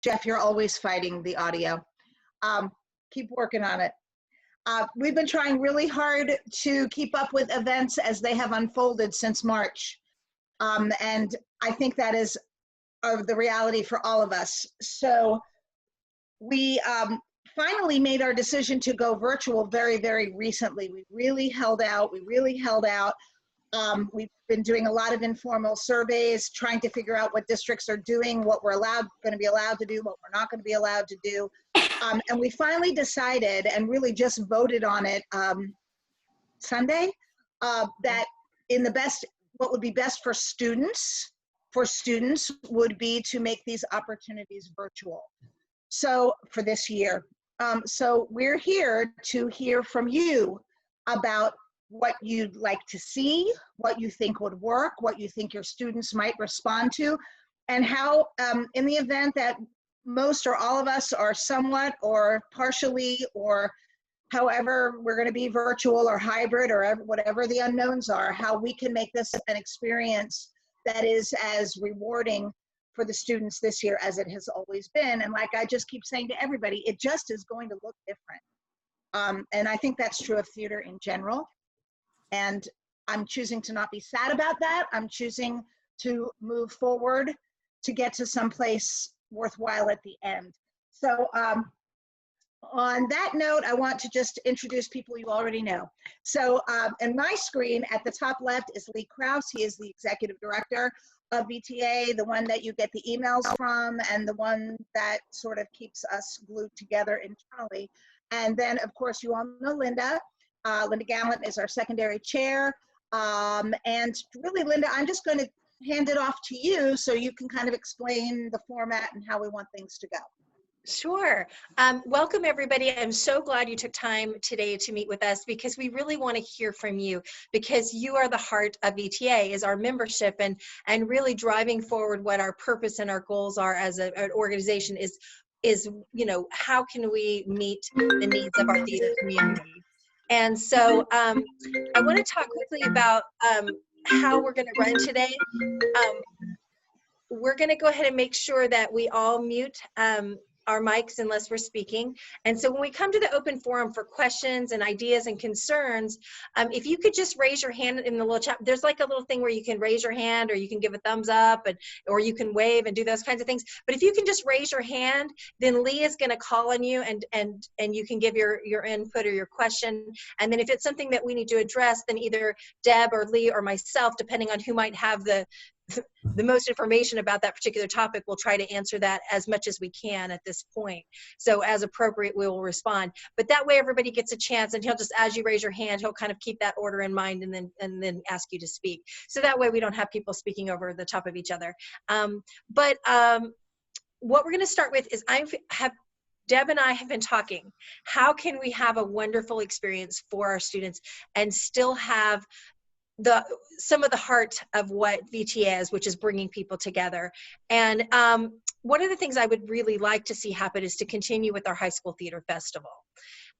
Jeff, you're always fighting the audio. Keep working on it. We've been trying really hard to keep up with events as they have unfolded since March. And I think that is the reality for all of us. So we finally made our decision to go virtual very, very recently. We really held out. We've been doing a lot of informal surveys, trying to figure out what districts are doing, what we're going to be allowed to do, what we're not going to be allowed to do. And we finally decided and really just voted on it Sunday, that what would be best for students would be to make these opportunities virtual. So for this year. So we're here to hear from you about what you'd like to see, what you think would work, what you think your students might respond to, and how in the event that most or all of us are somewhat or partially or however we're going to be virtual or hybrid or whatever the unknowns are, how we can make this an experience that is as rewarding for the students this year as it has always been. And like I just keep saying to everybody, it just is going to look different. And I think that's true of theater in general. And I'm choosing to not be sad about that. I'm choosing to move forward to get to someplace worthwhile at the end. So on that note, I want to just introduce people you already know. So in my screen at the top left is Lee Krause. He is the executive director of VTA, the one that you get the emails from and the one that sort of keeps us glued together internally. And then of course you all know Linda. Linda Gallant is our secondary chair. And really, Linda, I'm just going to hand it off to you so you can kind of explain the format and how we want things to go. Sure. Welcome, everybody. I'm so glad you took time today to meet with us because we really want to hear from you because you are the heart of VTA, is our membership, and really driving forward what our purpose and our goals are as an organization is, you know, how can we meet the needs of our theater community? And so I want to talk quickly about how we're going to run today. We're going to go ahead and make sure that we all mute our mics unless we're speaking. And so when we come to the open forum for questions and ideas and concerns, if you could just raise your hand in the little chat. There's like a little thing where you can raise your hand or you can give a thumbs up or you can wave and do those kinds of things. But if you can just raise your hand, then Lee is going to call on you and you can give your input or your question. And then if it's something that we need to address, then either Deb or Lee or myself, depending on who might have the most information about that particular topic, we'll try to answer that as much as we can at this point. So as appropriate, we will respond. But that way everybody gets a chance, and he'll just, as you raise your hand, he'll kind of keep that order in mind and then ask you to speak. So that way we don't have people speaking over the top of each other. What we're going to start with is Deb and I have been talking. How can we have a wonderful experience for our students and still have some of the heart of what VTA is, which is bringing people together. And one of the things I would really like to see happen is to continue with our high school theater festival.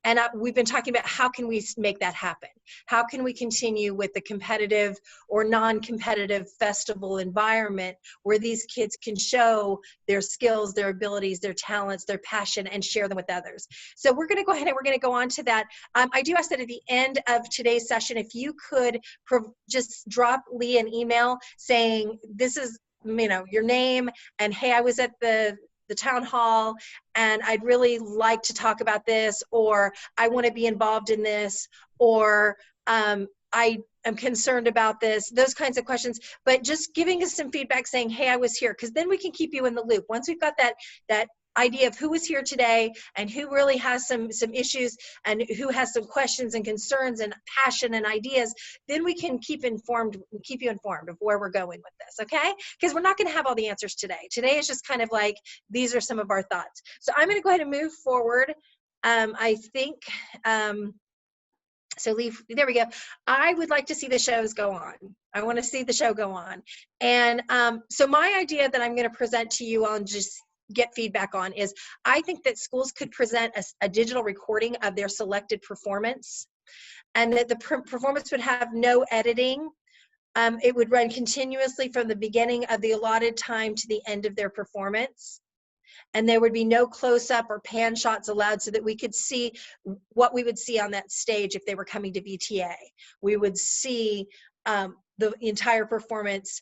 And we've been talking about how can we make that happen? How can we continue with the competitive or non-competitive festival environment where these kids can show their skills, their abilities, their talents, their passion, and share them with others? So we're going to go ahead and we're going to go on to that. I do ask that at the end of today's session, if you could just drop Lee an email saying, this is, you know, your name, and hey, I was at the town hall and I'd really like to talk about this, or I want to be involved in this, or I am concerned about this, those kinds of questions. But just giving us some feedback saying, hey, I was here, because then we can keep you in the loop. Once we've got that idea of who was here today and who really has some issues and who has some questions and concerns and passion and ideas, then we can keep you informed of where we're going with this, okay? Because we're not going to have all the answers today. Today is just kind of like, these are some of our thoughts. So I'm going to go ahead and move forward. I think, so Lee, there we go. I would like to see the shows go on. I want to see the show go on. And so my idea that I'm going to present to you on just get feedback on is, I think that schools could present a digital recording of their selected performance, and that the performance would have no editing. It would run continuously from the beginning of the allotted time to the end of their performance. and there would be no close-up or pan shots allowed, so that we could see what we would see on that stage if they were coming to VTA. We would see the entire performance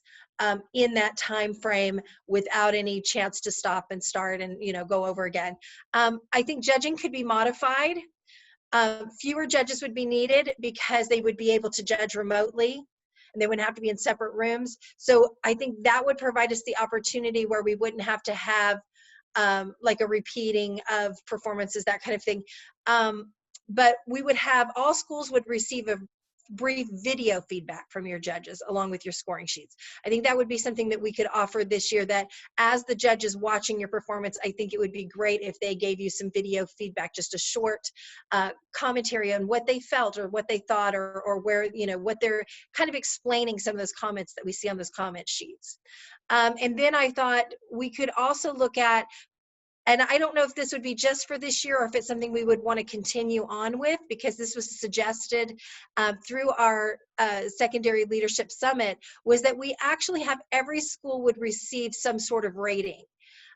in that time frame without any chance to stop and start and go over again. I think judging could be modified. Fewer judges would be needed because they would be able to judge remotely, and they wouldn't have to be in separate rooms. So I think that would provide us the opportunity where we wouldn't have to have like a repeating of performances, that kind of thing. But we would have, all schools would receive a brief video feedback from your judges along with your scoring sheets. I think that would be something that we could offer this year, that as the judges watching your performance, I think it would be great if they gave you some video feedback, just a short commentary on what they felt or what they thought, or where, what they're kind of explaining some of those comments that we see on those comment sheets. And then I thought we could also look at, and I don't know if this would be just for this year or if it's something we would want to continue on with, because this was suggested through our secondary leadership summit, was that we actually have every school would receive some sort of rating.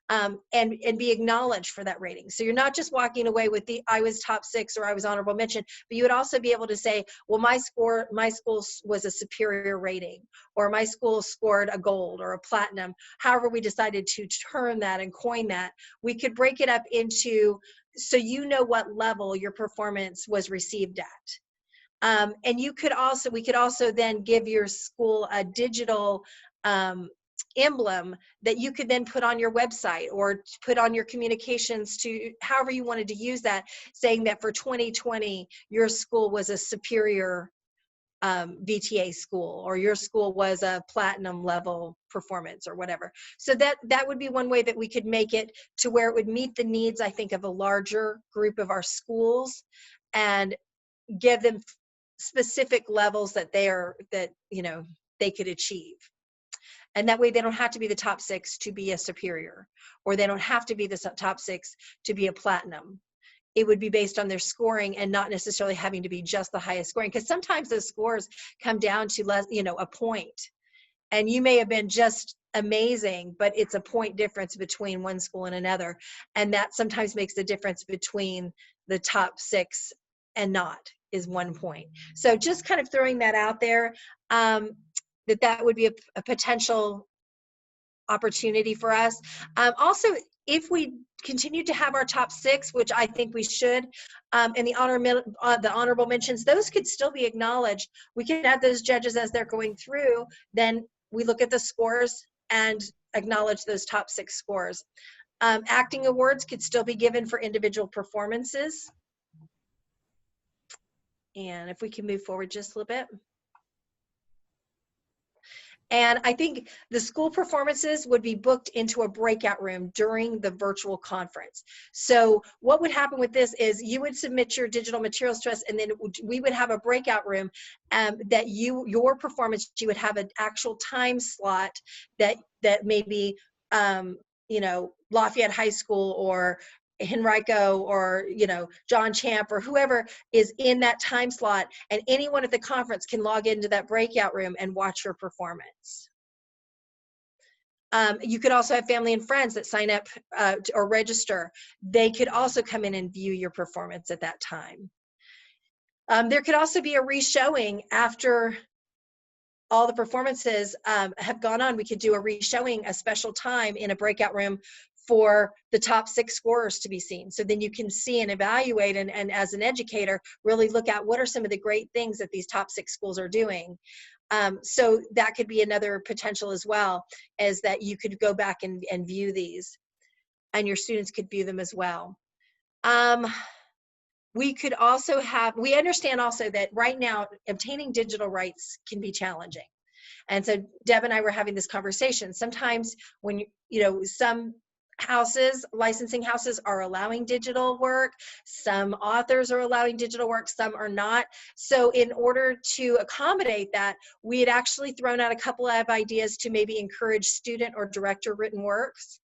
And be acknowledged for that rating. So you're not just walking away with the I was top 6 or I was honorable mention, but you would also be able to say, well, my school was a superior rating, or my school scored a gold or a platinum. However we decided to term that and coin that, we could break it up into, so what level your performance was received at. And we could also then give your school a digital emblem that you could then put on your website or put on your communications, to however you wanted to use that, saying that for 2020 your school was a superior VTA school, or your school was a platinum level performance, or whatever. So that would be one way that we could make it to where it would meet the needs, I think, of a larger group of our schools, and give them specific levels that they could achieve. And that way they don't have to be the top 6 to be a superior, or they don't have to be the top 6 to be a platinum. It would be based on their scoring, and not necessarily having to be just the highest scoring, because sometimes those scores come down to less, a point. And you may have been just amazing, but it's a point difference between one school and another. And that sometimes makes the difference between the top 6 and not, is 1 point. So just kind of throwing that out there. That would be a potential opportunity for us. Also, if we continue to have our top 6, which I think we should, and the honorable mentions, those could still be acknowledged. We can have those judges as they're going through, then we look at the scores and acknowledge those top 6 scores. Acting awards could still be given for individual performances. And if we can move forward just a little bit. And I think the school performances would be booked into a breakout room during the virtual conference. So what would happen with this is you would submit your digital materials to us, and then we would have a breakout room that your performance, you would have an actual time slot that maybe, Lafayette High School or Henrico or John Champ or whoever is in that time slot, and anyone at the conference can log into that breakout room and watch your performance. You could also have family and friends that sign up or register. They could also come in and view your performance at that time. There could also be a re-showing after all the performances have gone on. We could do a re-showing, a special time in a breakout room for the top 6 scorers to be seen. So then you can see and evaluate, and as an educator, really look at what are some of the great things that these top 6 schools are doing. So that could be another potential as well, is that you could go back and view these, and your students could view them as well. We could also we understand also that right now obtaining digital rights can be challenging. And so Deb and I were having this conversation. Sometimes when, some licensing houses are allowing digital work, some authors are allowing digital work, some are not. So in order to accommodate that, we had actually thrown out a couple of ideas to maybe encourage student or director written works.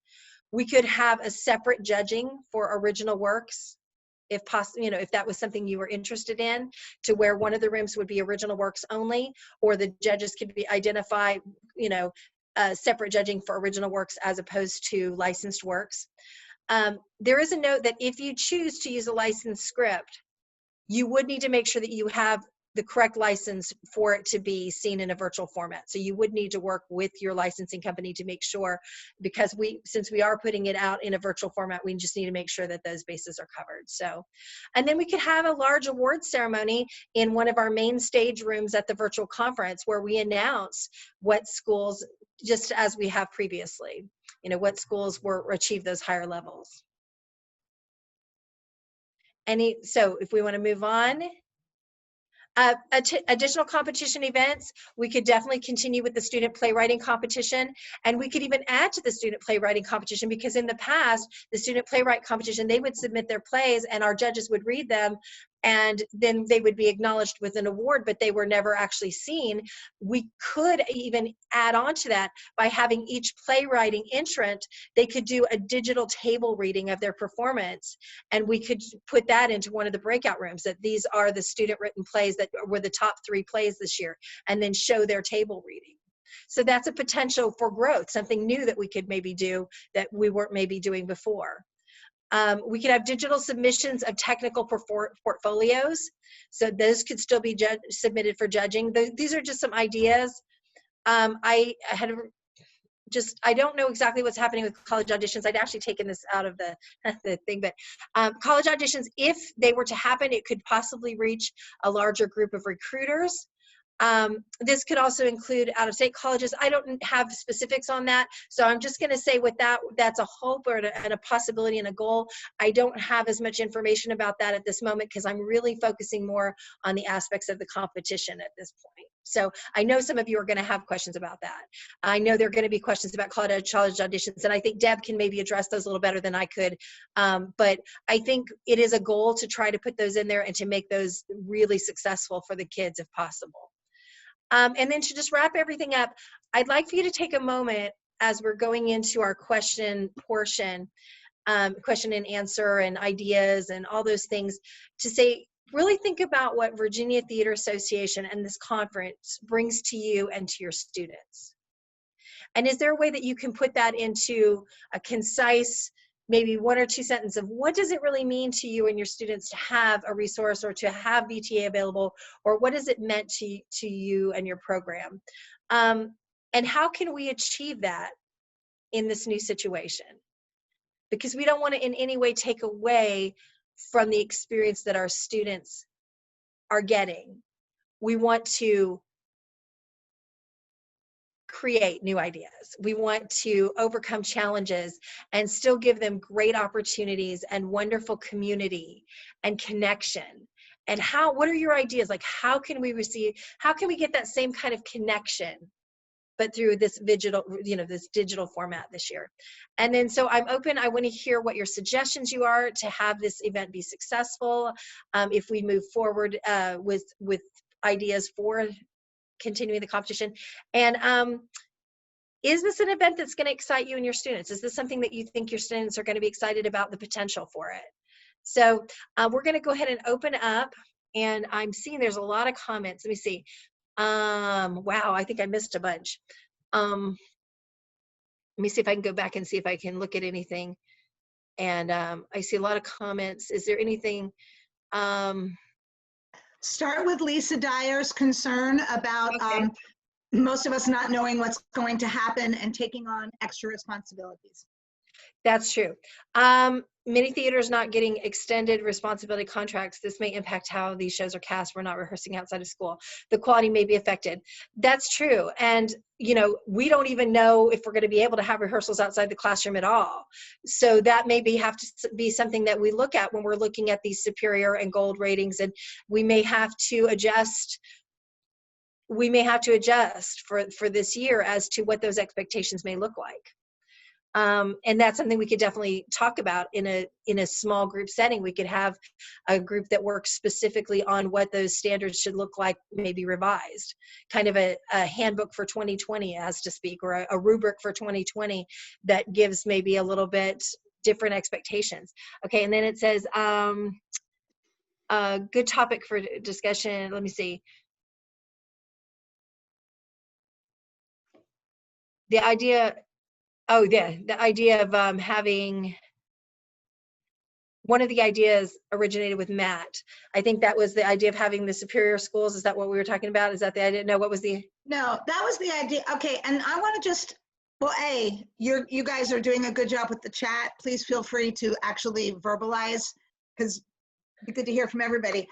We could have a separate judging for original works, if possible, if that was something you were interested in, to where one of the rooms would be original works only, or the judges could identify, separate judging for original works as opposed to licensed works. There is a note that if you choose to use a licensed script, you would need to make sure that you have the correct license for it to be seen in a virtual format. So you would need to work with your licensing company to make sure, because since we are putting it out in a virtual format, we just need to make sure that those bases are covered. So, and then we could have a large award ceremony in one of our main stage rooms at the virtual conference where we announce what schools, just as we have previously, what schools achieved those higher levels. So if we want to move on, additional competition events, we could definitely continue with the student playwriting competition, and we could even add to the student playwriting competition, because in the past, the student playwright competition, they would submit their plays and our judges would read them, and then they would be acknowledged with an award, but they were never actually seen. We could even add on to that by having each playwriting entrant, they could do a digital table reading of their performance, and we could put that into one of the breakout rooms, that these are the student written plays that were the top 3 plays this year, and then show their table reading. So that's a potential for growth, something new that we could maybe do that we weren't maybe doing before. We could have digital submissions of technical portfolios. So those could still be submitted for judging. These are just some ideas. I don't know exactly what's happening with college auditions. I'd actually taken this out of the thing, but college auditions, if they were to happen, it could possibly reach a larger group of recruiters. This could also include out-of-state colleges. I don't have specifics on that, so I'm just going to say with that's a hope and a possibility and a goal. I don't have as much information about that at this moment because I'm really focusing more on the aspects of the competition at this point. So I know some of you are going to have questions about that. I know there are going to be questions about college auditions, and I think Deb can maybe address those a little better than I could. But I think it is a goal to try to put those in there and to make those really successful for the kids if possible. And then to just wrap everything up, I'd like for you to take a moment as we're going into our question portion, question and answer and ideas and all those things, to say, really think about what Virginia Theater Association and this conference brings to you and to your students. And is there a way that you can put that into a concise, maybe 1 or 2 sentences of what does it really mean to you and your students to have a resource or to have VTA available, or what has it meant to you and your program? And how can we achieve that in this new situation? Because we don't want to in any way take away from the experience that our students are getting. We want to create new ideas. We want to overcome challenges and still give them great opportunities and wonderful community and connection. And what are your ideas? Like, how can we get that same kind of connection, but through this digital format this year? And then, so I'm open. I want to hear what your suggestions you are to have this event be successful. If we move forward with ideas for continuing the competition. And is this an event that's going to excite you and your students? Is this something that you think your students are going to be excited about the potential for it? So we're going to go ahead and open up, and I'm seeing there's a lot of comments. Let me see. Wow, I think I missed a bunch. Let me see if I can go back and see if I can look at anything. And I see a lot of comments. Is there anything? Start with Lisa Dyer's concern about Okay. most of us not knowing what's going to happen and taking on extra responsibilities. That's true. Many theaters not getting extended responsibility contracts. This may impact how these shows are cast. We're not rehearsing outside of school. The quality may be affected. That's true. And, we don't even know if we're going to be able to have rehearsals outside the classroom at all. So that may have to be something that we look at when we're looking at these superior and gold ratings, and we may have to adjust. We may have to adjust for this year as to what those expectations may look like. And that's something we could definitely talk about in a small group setting. We could have a group that works specifically on what those standards should look like, maybe revised, kind of a handbook for 2020, as to speak, or a rubric for 2020 that gives maybe a little bit different expectations. Okay, and then it says, good topic for discussion. Let me see. The idea of having one of the ideas originated with Matt. I think that was the idea of having the superior schools. Is that what we were talking about? Is that the idea? No, what was the? No, that was the idea. Okay, and I want to just, well, you guys are doing a good job with the chat. Please feel free to actually verbalize, because it'd be good to hear from everybody.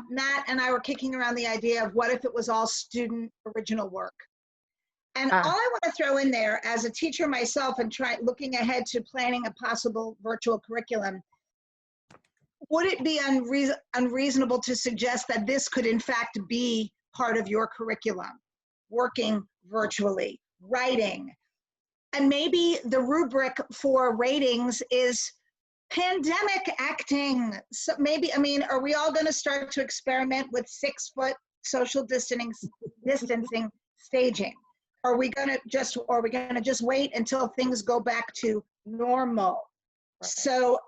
Matt and I were kicking around the idea of what if it was all student original work. And all I want to throw in there as a teacher myself and looking ahead to planning a possible virtual curriculum, would it be unreasonable to suggest that this could in fact be part of your curriculum, working virtually, writing? And maybe the rubric for ratings is pandemic acting. So maybe, I mean, are we all going to start to experiment with 6-foot social distancing staging? Are we going to just wait until things go back to normal? Right. So,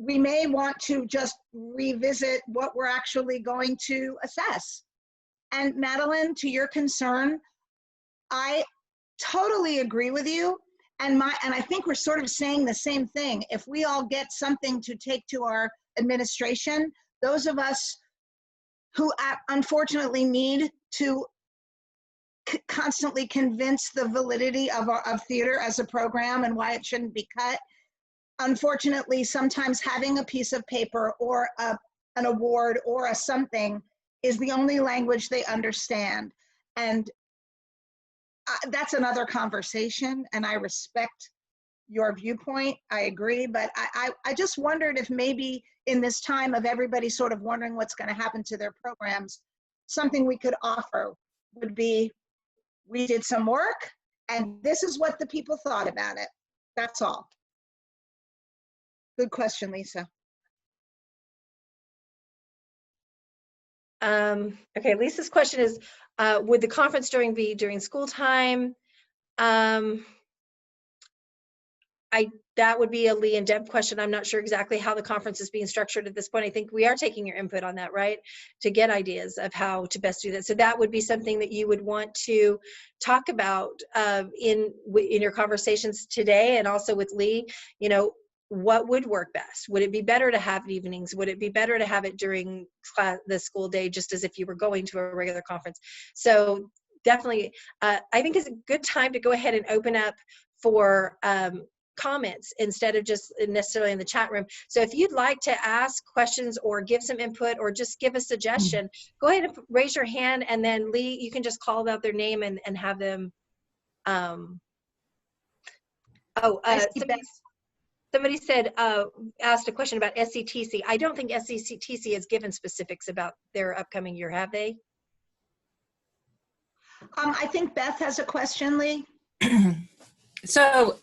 we may want to just revisit what we're actually going to assess. And Madeline, to your concern, I totally agree with you. And I think we're sort of saying the same thing. If we all get something to take to our administration, those of us who unfortunately need to constantly convince the validity of theater as a program and why it shouldn't be cut, unfortunately, sometimes having a piece of paper or an award or a something is the only language they understand. And that's another conversation, and I respect your viewpoint. I agree, but I just wondered if maybe in this time of everybody sort of wondering what's going to happen to their programs, something we could offer would be, we did some work, and this is what the people thought about it. That's all. Good question, Lisa. Okay, Lisa's question is, would the conference be during school time? That would be a Lee and Deb question. I'm not sure exactly how the conference is being structured at this point. I think we are taking your input on that, right? To get ideas of how to best do that. So that would be something that you would want to talk about in your conversations today, and also with Lee. What would work best? Would it be better to have evenings? Would it be better to have it during the school day, just as if you were going to a regular conference? So definitely, I think it's a good time to go ahead and open up for comments instead of just necessarily in the chat room. So if you'd like to ask questions or give some input or just give a suggestion, go ahead and raise your hand, and then Lee, you can just call out their name and have them. Somebody said, asked a question about SCTC. I don't think SCTC has given specifics about their upcoming year, have they? I think Beth has a question, Lee. So,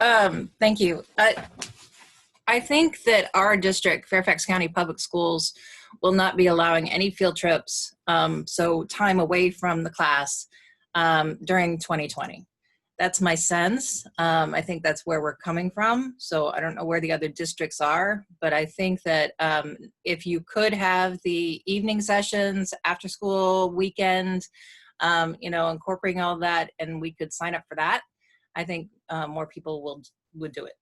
thank you. I think that our district, Fairfax County Public Schools, will not be allowing any field trips, so time away from the class during 2020. That's my sense. I think that's where we're coming from. So I don't know where the other districts are, but I think that if you could have the evening sessions, after school, weekend, incorporating all that, and we could sign up for that, I think more people would do it.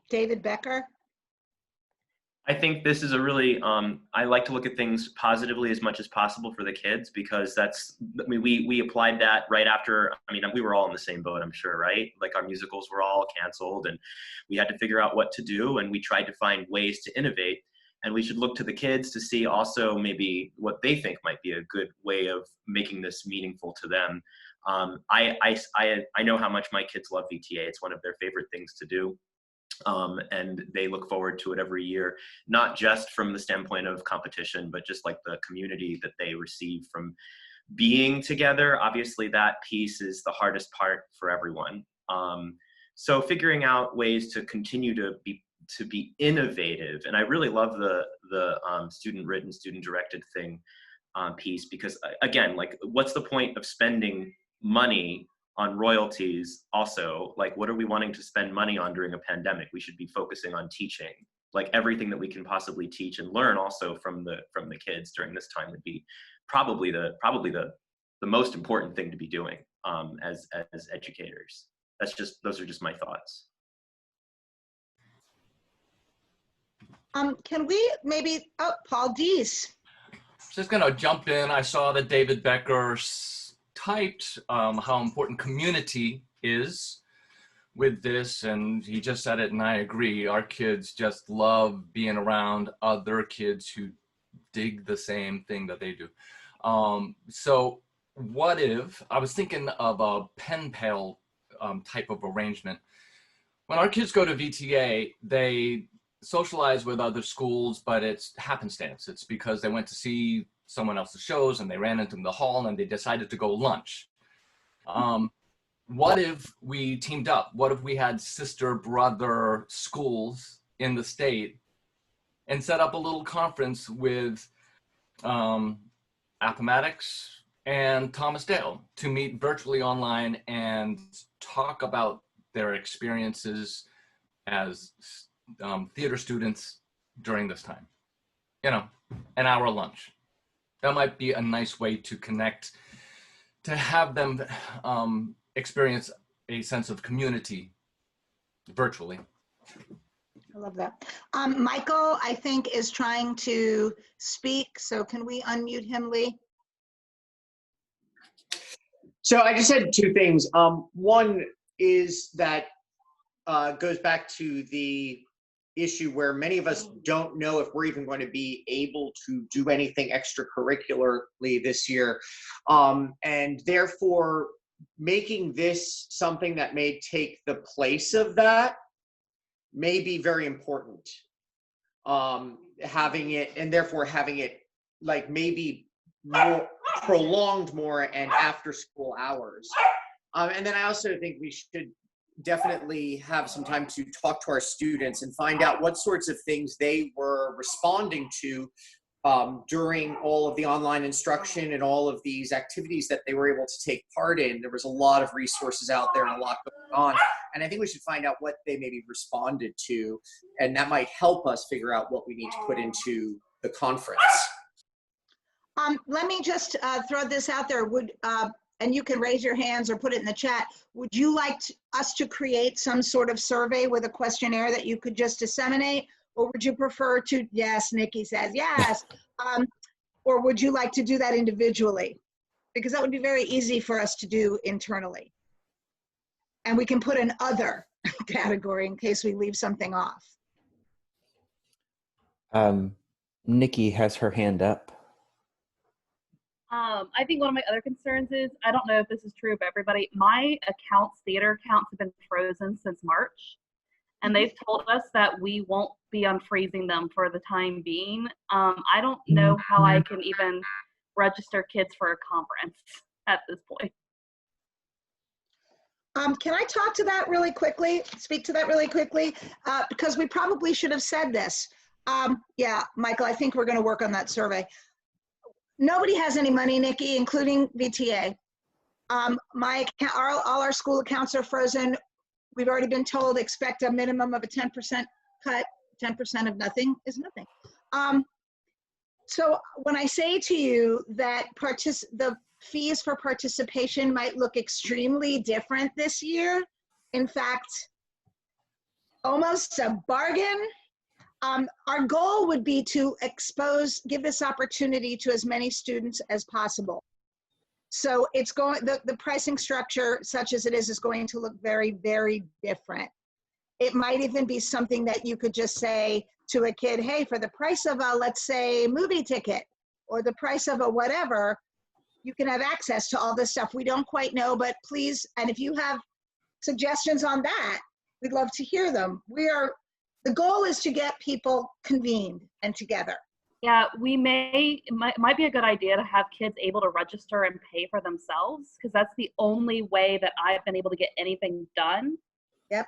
David Becker. I think this is a really, I like to look at things positively as much as possible for the kids, because we applied that right after, we were all in the same boat, I'm sure, right? Like our musicals were all canceled and we had to figure out what to do, and we tried to find ways to innovate. And we should look to the kids to see also maybe what they think might be a good way of making this meaningful to them. I know how much my kids love VTA. It's one of their favorite things to do. And they look forward to it every year, not just from the standpoint of competition, but just like the community that they receive from being together. Obviously, that piece is the hardest part for everyone. So figuring out ways to continue to be innovative, and I really love the student written, student directed thing piece, because again, like, what's the point of spending money on royalties? Also, like, what are we wanting to spend money on during a pandemic? We should be focusing on teaching, like everything that we can possibly teach and learn also from the kids during this time would be probably the most important thing to be doing as educators. Those are just my thoughts. Can we maybe, oh, Paul Dees. Just gonna jump in. I saw that David Becker typed how important community is with this, and he just said it, and I agree. Our kids just love being around other kids who dig the same thing that they do. So what if, I was thinking of a pen pal type of arrangement. When our kids go to VTA, they socialize with other schools, but it's happenstance. It's because they went to see someone else's shows and they ran into the hall and they decided to go lunch. What if we teamed up? What if we had sister brother schools in the state and set up a little conference with Appomattox and Thomas Dale to meet virtually online and talk about their experiences as theater students during this time? You know, an hour lunch. That might be a nice way to connect, to have them experience a sense of community virtually. I love that. Michael, I think, is trying to speak. So can we unmute him, Lee? So I just had two things. One is that goes back to the issue where many of us don't know if we're even going to be able to do anything extracurricularly this year. And therefore, making this something that may take the place of that may be very important. Having it, and therefore having it like maybe more prolonged more and after school hours. And then I also think we should definitely have some time to talk to our students and find out what sorts of things they were responding to during all of the online instruction and all of these activities that they were able to take part in. There was a lot of resources out there and a lot going on. And I think we should find out what they maybe responded to, and that might help us figure out what we need to put into the conference. Let me just throw this out there. And you can raise your hands or put it in the chat. Would you like us to create some sort of survey with a questionnaire that you could just disseminate? Or would you prefer to, yes, Nikki says yes. Or would you like to do that individually? Because that would be very easy for us to do internally. And we can put an other category in case we leave something off. Nikki has her hand up. I think one of my other concerns is, I don't know if this is true of everybody, my theater accounts have been frozen since March. And they've told us that we won't be unfreezing them for the time being. I don't know how I can even register kids for a conference at this point. Can I talk to that really quickly, speak to that really quickly? Because we probably should have said this. Yeah, Michael, I think we're gonna work on that survey. Nobody has any money, Nikki, including VTA. All our school accounts are frozen. We've already been told expect a minimum of a 10% cut. 10% of nothing is nothing. So when I say to you that the fees for participation might look extremely different this year, in fact, almost a bargain, our goal would be to give this opportunity to as many students as possible. So it's going, the pricing structure, such as it is going to look very, very different. It might even be something that you could just say to a kid, hey, for the price of a, let's say, movie ticket, or the price of a whatever, you can have access to all this stuff. We don't quite know, but please, and if you have suggestions on that, we'd love to hear them. The goal is to get people convened and together. Yeah, it might be a good idea to have kids able to register and pay for themselves, because that's the only way that I've been able to get anything done. Yep.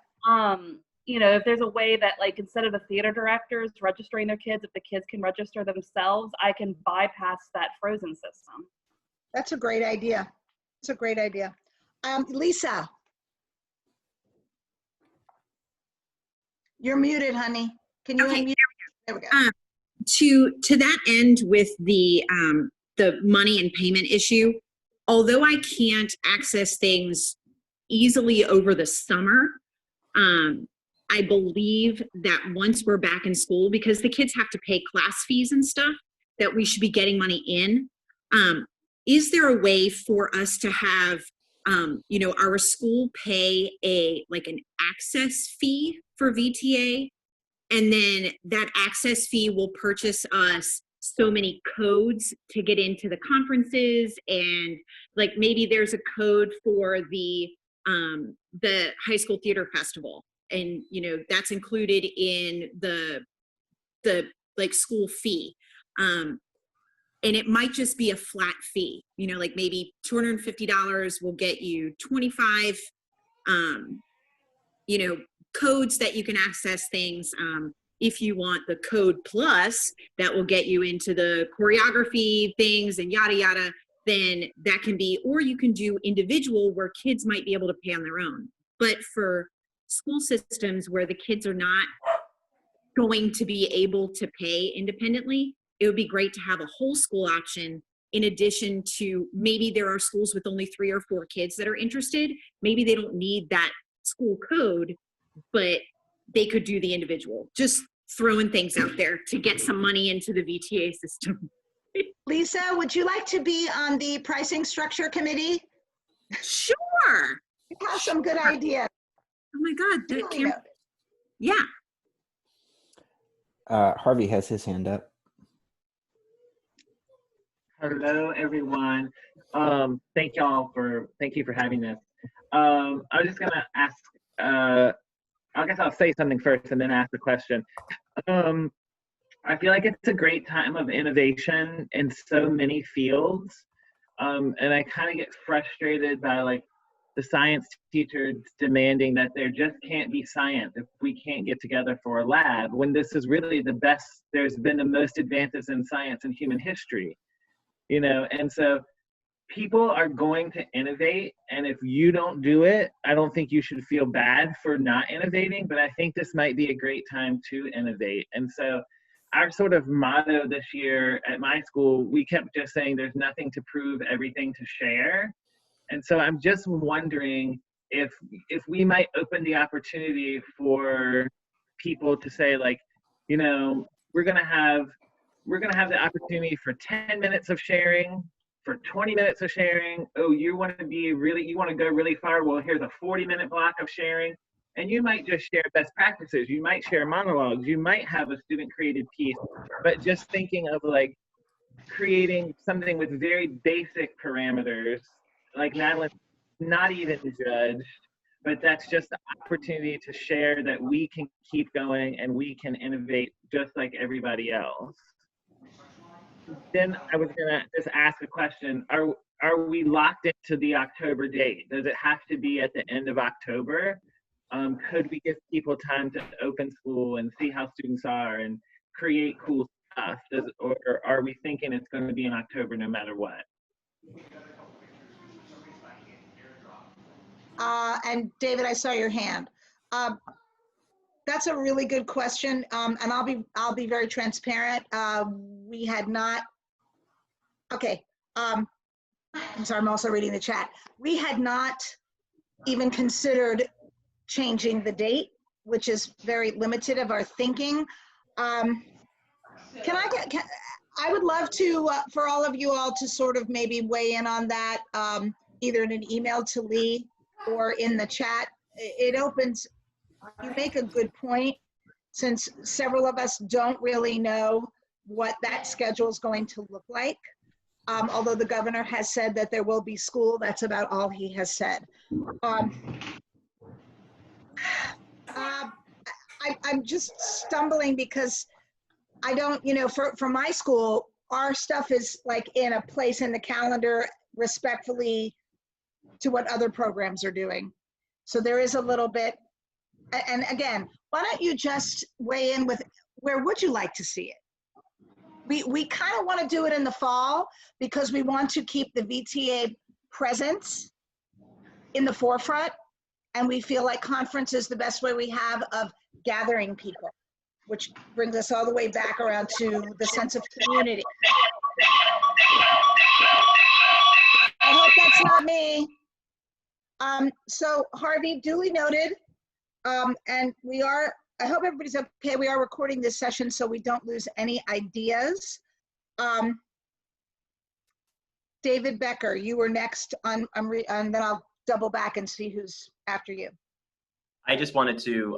You know, if there's a way that, like, instead of the theater directors registering their kids, if the kids can register themselves, I can bypass that frozen system. That's a great idea. It's a great idea. Lisa. You're muted, honey. Can you unmute? There we go. To that end, with the money and payment issue, although I can't access things easily over the summer, I believe that once we're back in school, because the kids have to pay class fees and stuff, that we should be getting money in. Is there a way for us to have, you know, our school pay an access fee for VTA? And then that access fee will purchase us so many codes to get into the conferences, and like maybe there's a code for the high school theater festival, and you know that's included in the like school fee, and it might just be a flat fee, you know, like maybe $250 will get you 25 you know, codes that you can access things. If you want the code plus that will get you into the choreography things and yada yada, then that can be, or you can do individual where kids might be able to pay on their own. But for school systems where the kids are not going to be able to pay independently, it would be great to have a whole school option. In addition to, maybe there are schools with only 3 or 4 kids that are interested. Maybe they don't need that school code, but they could do the individual. Just throwing things out there to get some money into the VTA system. Lisa, would you like to be on the pricing structure committee? Sure. You have some good ideas. Oh my God. That Really can, noted. yeah. Harvey has his hand up. Hello, everyone. Thank you for having this. I was just gonna ask, I guess I'll say something first and then ask the question. I feel like it's a great time of innovation in so many fields. And I kind of get frustrated by like the science teachers demanding that there just can't be science if we can't get together for a lab, when this is really the best, there's been the most advances in science in human history, you know? And so people are going to innovate, and if you don't do it, I don't think you should feel bad for not innovating, but I think this might be a great time to innovate. And so our sort of motto this year at my school, we kept just saying there's nothing to prove, everything to share. And so I'm just wondering if we might open the opportunity for people to say, like, you know, we're gonna have the opportunity for 10 minutes of sharing, for 20 minutes of sharing. Oh, you want to go really far? Well, here's a 40-minute block of sharing. And you might just share best practices. You might share monologues. You might have a student-created piece. But just thinking of like creating something with very basic parameters, like Madeline, not even judged, but that's just the opportunity to share that we can keep going and we can innovate just like everybody else. Then I was gonna just ask a question. Are we locked into the October date? Does it have to be at the end of October? Could we give people time to open school and see how students are and create cool stuff? Or are we thinking it's going to be in October no matter what? And David, I saw your hand. That's a really good question, and I'll be very transparent. We had not. Okay, I'm sorry. I'm also reading the chat. We had not even considered changing the date, which is very limited of our thinking. I would love to, for all of you all to sort of maybe weigh in on that, either in an email to Lee or in the chat. It opens, you make a good point, since several of us don't really know what that schedule is going to look like. Although the governor has said that there will be school, that's about all he has said. I'm just stumbling because I don't, you know, for my school, our stuff is like in a place in the calendar respectfully to what other programs are doing. So there is a little bit, and again, why don't you just weigh in with where would you like to see it? We kind of want to do it in the fall because we want to keep the VTA presence in the forefront. And we feel like conference is the best way we have of gathering people, which brings us all the way back around to the sense of community. I hope that's not me. So Harvey, duly noted. And I hope everybody's okay. We are recording this session so we don't lose any ideas. David Becker, you were next and then I'll double back and see who's after you. I just wanted to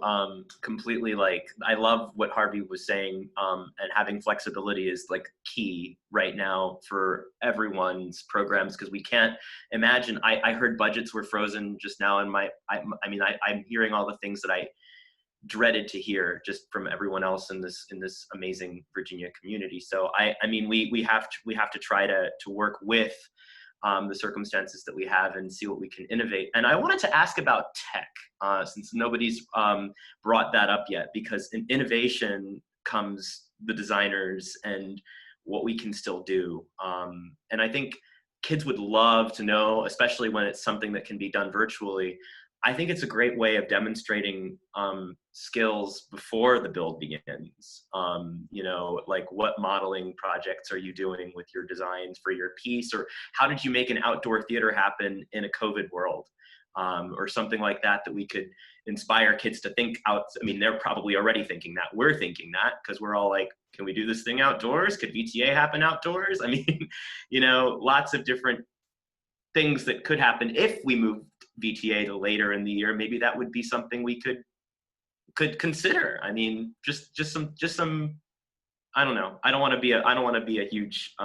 completely I love what Harvey was saying, and having flexibility is like key right now for everyone's programs, because we can't imagine. I heard budgets were frozen just now, and I'm hearing all the things that I dreaded to hear just from everyone else in this amazing Virginia community. So we have to try to work with the circumstances that we have and see what we can innovate. And I wanted to ask about tech, since nobody's brought that up yet, because in innovation comes the designers and what we can still do. And I think kids would love to know, especially when it's something that can be done virtually. I think it's a great way of demonstrating skills before the build begins. Like what modeling projects are you doing with your designs for your piece, or how did you make an outdoor theater happen in a COVID world, or something like that we could inspire kids to think out. I mean, they're probably already thinking that. We're thinking that because we're all like, can we do this thing outdoors? Could VTA happen outdoors? I mean, lots of different things that could happen if we move VTA to later in the year. Maybe that would be something we could consider. I mean, just some. I don't know. I don't want to be a huge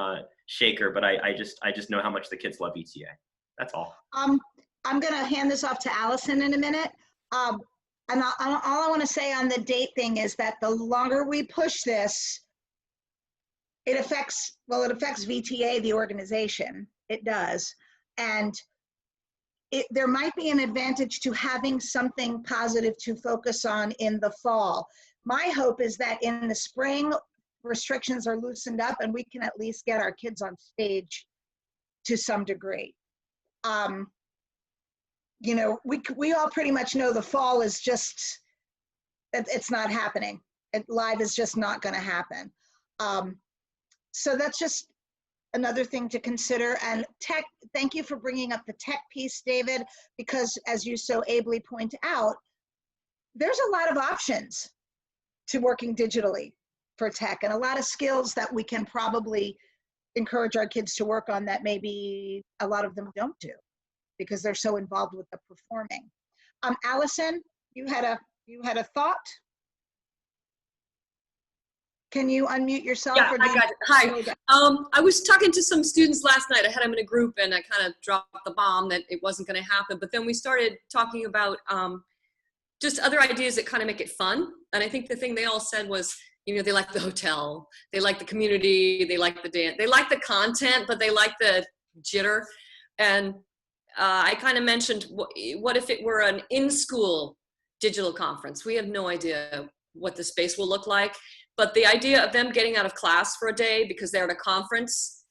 shaker, but I just know how much the kids love VTA. That's all. I'm gonna hand this off to Allison in a minute. And all I want to say on the date thing is that the longer we push this, it affects VTA, the organization. It does, and there might be an advantage to having something positive to focus on in the fall. My hope is that in the spring, restrictions are loosened up and we can at least get our kids on stage to some degree. We all pretty much know the fall is just, it's not happening. Live is just not going to happen. So that's just another thing to consider. And tech, thank you for bringing up the tech piece, David, because as you so ably point out, there's a lot of options to working digitally for tech, and a lot of skills that we can probably encourage our kids to work on that maybe a lot of them don't do because they're so involved with the performing. Allison, you had a thought? Can you unmute yourself? Yeah, I got it. Hi. I was talking to some students last night. I had them in a group and I kind of dropped the bomb that it wasn't going to happen. But then we started talking about just other ideas that kind of make it fun. And I think the thing they all said was, they like the hotel, they like the community, they like the dance, they like the content, but they like the jitter. And I kind of mentioned, what if it were an in-school digital conference? We have no idea what the space will look like. But the idea of them getting out of class for a day because they're at a conference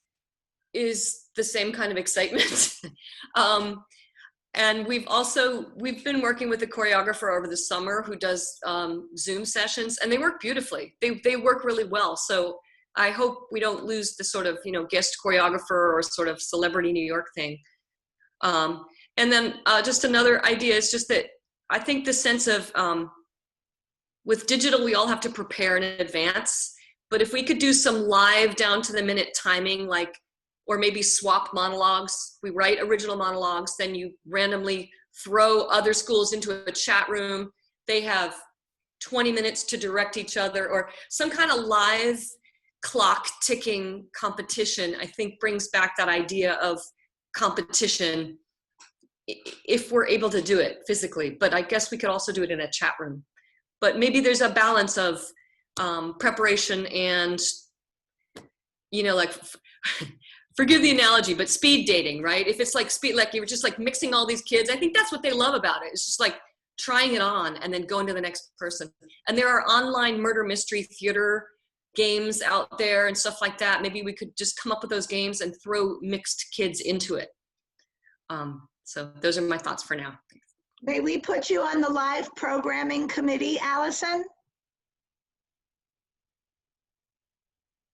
is the same kind of excitement. And we've been working with a choreographer over the summer who does Zoom sessions, and they work beautifully. They work really well. So I hope we don't lose the sort of, guest choreographer or sort of celebrity New York thing. And then just another idea is just that I think the sense of, with digital, we all have to prepare in advance, but if we could do some live down to the minute timing, or maybe swap monologues, we write original monologues, then you randomly throw other schools into a chat room. They have 20 minutes to direct each other, or some kind of live clock ticking competition, I think brings back that idea of competition if we're able to do it physically, but I guess we could also do it in a chat room. But maybe there's a balance of preparation and, forgive the analogy, but speed dating, right? If it's like you were just mixing all these kids, I think that's what they love about it. It's just like trying it on and then going to the next person. And there are online murder mystery theater games out there and stuff like that. Maybe we could just come up with those games and throw mixed kids into it. So those are my thoughts for now. May we put you on the live programming committee, Allison?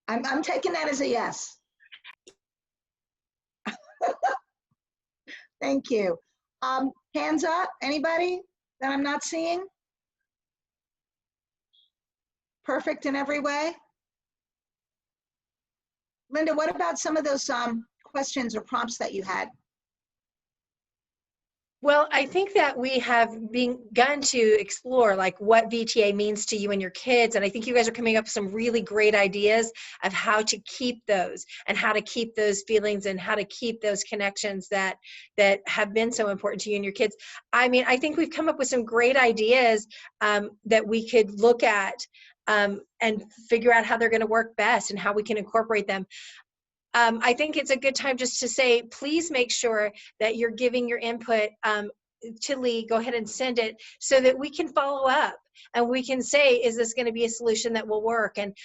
I'm taking that as a yes. Thank you. Hands up, anybody that I'm not seeing? perfect in every way? Linda, what about some of those questions or prompts that you had? Well, I think that we have begun to explore like what VTA means to you and your kids. And I think you guys are coming up with some really great ideas of how to keep those and how to keep those feelings and how to keep those connections that have been so important to you and your kids. I mean, I think we've come up with some great ideas that we could look at and figure out how they're going to work best and how we can incorporate them. I think it's a good time just to say, please make sure that you're giving your input to Lee. Go ahead and send it so that we can follow up and we can say, is this going to be a solution that will work? And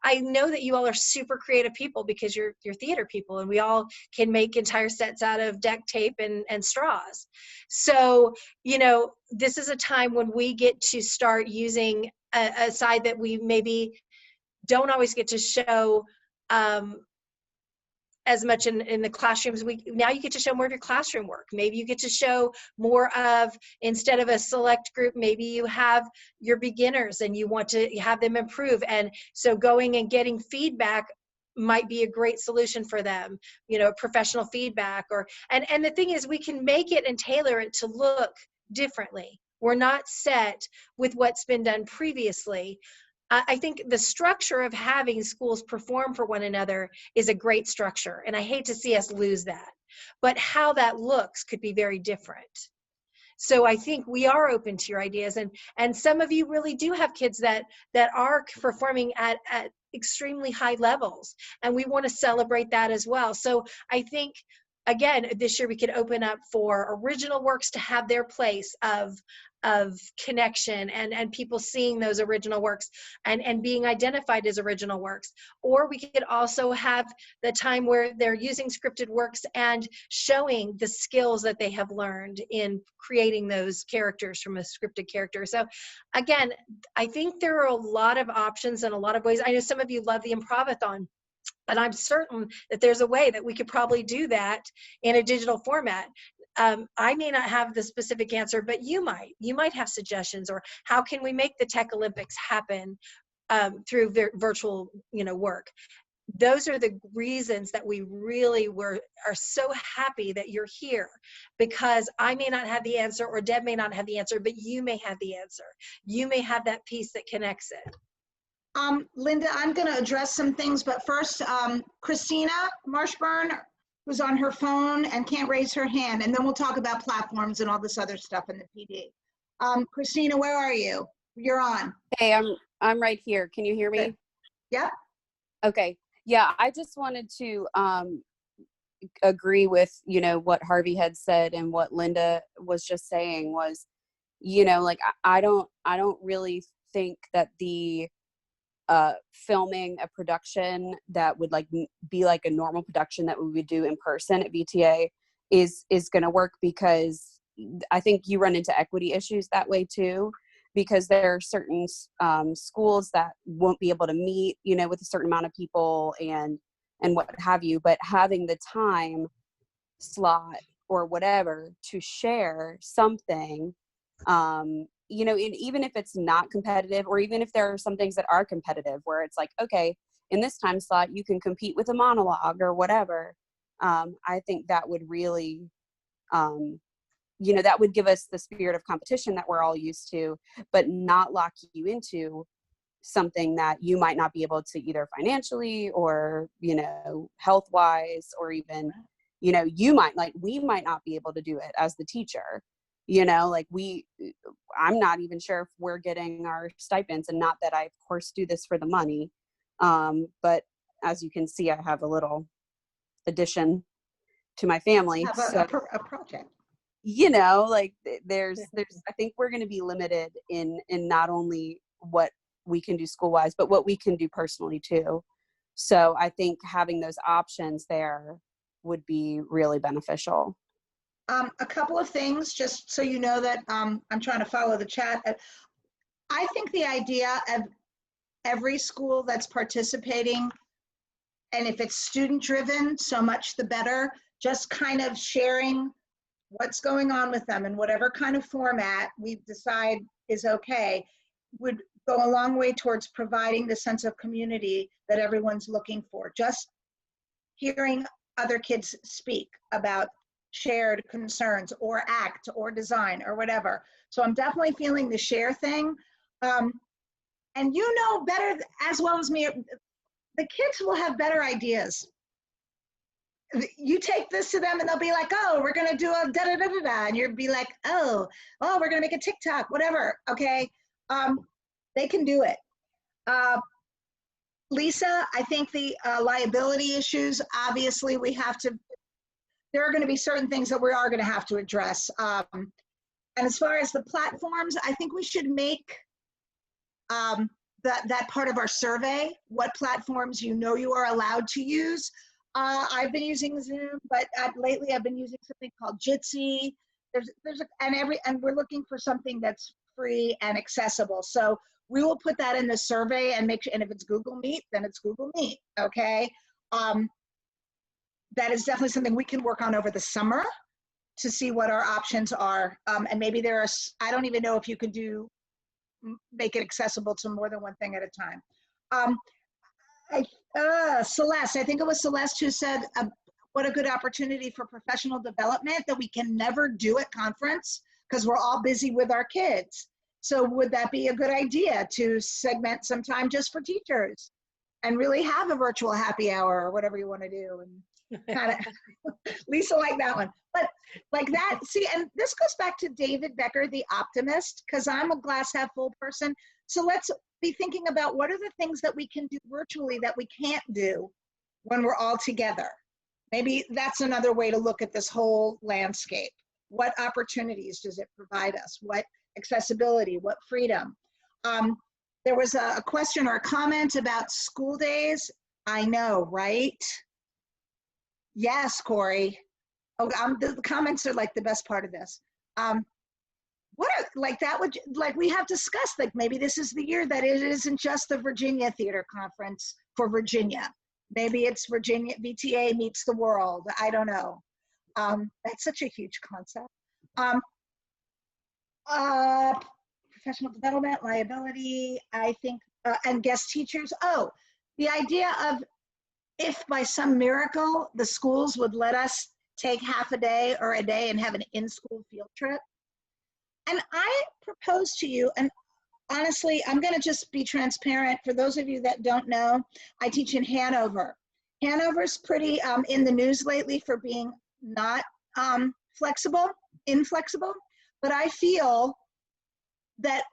I know that you all are super creative people because you're theater people, and we all can make entire sets out of duct tape and straws. So, you know, this is a time when we get to start using a side that we maybe don't always get to show as much in the classrooms. Now you get to show more of your classroom work. Maybe you get to show more of, instead of a select group, maybe you have your beginners and you want to have them improve. And so going and getting feedback might be a great solution for them, you know, professional feedback. And the thing is, we can make it and tailor it to look differently. We're not set with what's been done previously. I think the structure of having schools perform for one another is a great structure, and I hate to see us lose that. But how that looks could be very different. So I think we are open to your ideas, and some of you really do have kids that are performing at extremely high levels, and we want to celebrate that as well. So I think, again, this year we could open up for original works to have their place of connection and people seeing those original works and being identified as original works. Or we could also have the time where they're using scripted works and showing the skills that they have learned in creating those characters from a scripted character. So again, I think there are a lot of options and a lot of ways. I know some of you love the improvathon, and I'm certain that there's a way that we could probably do that in a digital format. I may not have the specific answer, but you might have suggestions, or how can we make the Tech Olympics happen through virtual, you know, work. Those are the reasons that we really are so happy that you're here, because I may not have the answer, or Deb may not have the answer, but you may have the answer. You may have that piece that connects it. Linda, I'm going to address some things, but first, Christina Marshburn, who's on her phone and can't raise her hand, and then we'll talk about platforms and all this other stuff in the PD. Christina, where are you? You're on. Hey, I'm right here. Can you hear me? Good. Yeah. Okay. Yeah, I just wanted to agree with, you know, what Harvey had said, and what Linda was just saying was, you know, like I don't really think that the filming a production that would like be like a normal production that we would do in person at VTA is going to work, because I think you run into equity issues that way too, because there are certain schools that won't be able to meet, you know, with a certain amount of people and what have you, but having the time slot or whatever to share something, you know, and even if it's not competitive, or even if there are some things that are competitive where it's like, okay, in this time slot, you can compete with a monologue or whatever. I think that would really, you know, that would give us the spirit of competition that we're all used to, but not lock you into something that you might not be able to either financially or, you know, health wise, or even, you know, we might not be able to do it as the teacher. You know, like I'm not even sure if we're getting our stipends, and not that I, of course, do this for the money. But as you can see, I have a little addition to my family. Have a project. You know, like there's, I think we're going to be limited in not only what we can do school wise, but what we can do personally too. So I think having those options there would be really beneficial. A couple of things, just so you know that I'm trying to follow the chat. I think the idea of every school that's participating, and if it's student driven, so much the better, just kind of sharing what's going on with them in whatever kind of format we decide is okay, would go a long way towards providing the sense of community that everyone's looking for. Just hearing other kids speak about shared concerns or act or design or whatever. So I'm definitely feeling the share thing. And you know better as well as me, the kids will have better ideas. You take this to them and they'll be like, oh, we're gonna do a da da da da da, and you'll be like, oh, we're gonna make a TikTok, whatever. Okay, they can do it. Lisa, I think the liability issues, obviously we have to, there are gonna be certain things that we are gonna have to address. And as far as the platforms, I think we should make that part of our survey, what platforms you know you are allowed to use. I've been using Zoom, but lately I've been using something called Jitsi. And we're looking for something that's free and accessible. So we will put that in the survey and make sure, and if it's Google Meet, then it's Google Meet, okay? That is definitely something we can work on over the summer to see what our options are. And maybe there are, I don't even know if you could make it accessible to more than one thing at a time. Celeste, I think it was Celeste who said, what a good opportunity for professional development that we can never do at conference because we're all busy with our kids. So would that be a good idea to segment some time just for teachers and really have a virtual happy hour or whatever you want to do? And kind of, Lisa liked that one. But like that, see, and this goes back to David Becker, the optimist, because I'm a glass half full person. So let's be thinking about what are the things that we can do virtually that we can't do when we're all together. Maybe that's another way to look at this whole landscape. What opportunities does it provide us? What accessibility, what freedom? There was a question or a comment about school days. I know, right? Yes, Corey. Oh, the comments are like the best part of this. We have discussed, like maybe this is the year that it isn't just the Virginia Theater Conference for Virginia. Maybe it's Virginia, VTA meets the world. I don't know. That's such a huge concept. Professional development, liability, I think, and guest teachers. Oh, the idea of if by some miracle the schools would let us take half a day or a day and have an in-school field trip. And I propose to you, and honestly, I'm going to just be transparent. For those of you that don't know, I teach in Hanover. Hanover's pretty in the news lately for being not inflexible, but I feel that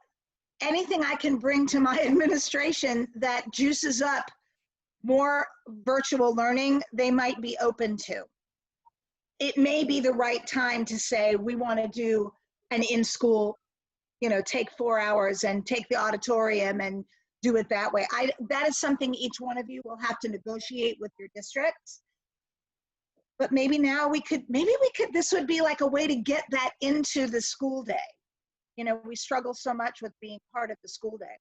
anything I can bring to my administration that juices up more virtual learning, they might be open to. It may be the right time to say we want to do an in-school, take 4 hours and take the auditorium and do it that way. That is something each one of you will have to negotiate with your districts. But maybe now this would be like a way to get that into the school day. We struggle so much with being part of the school day.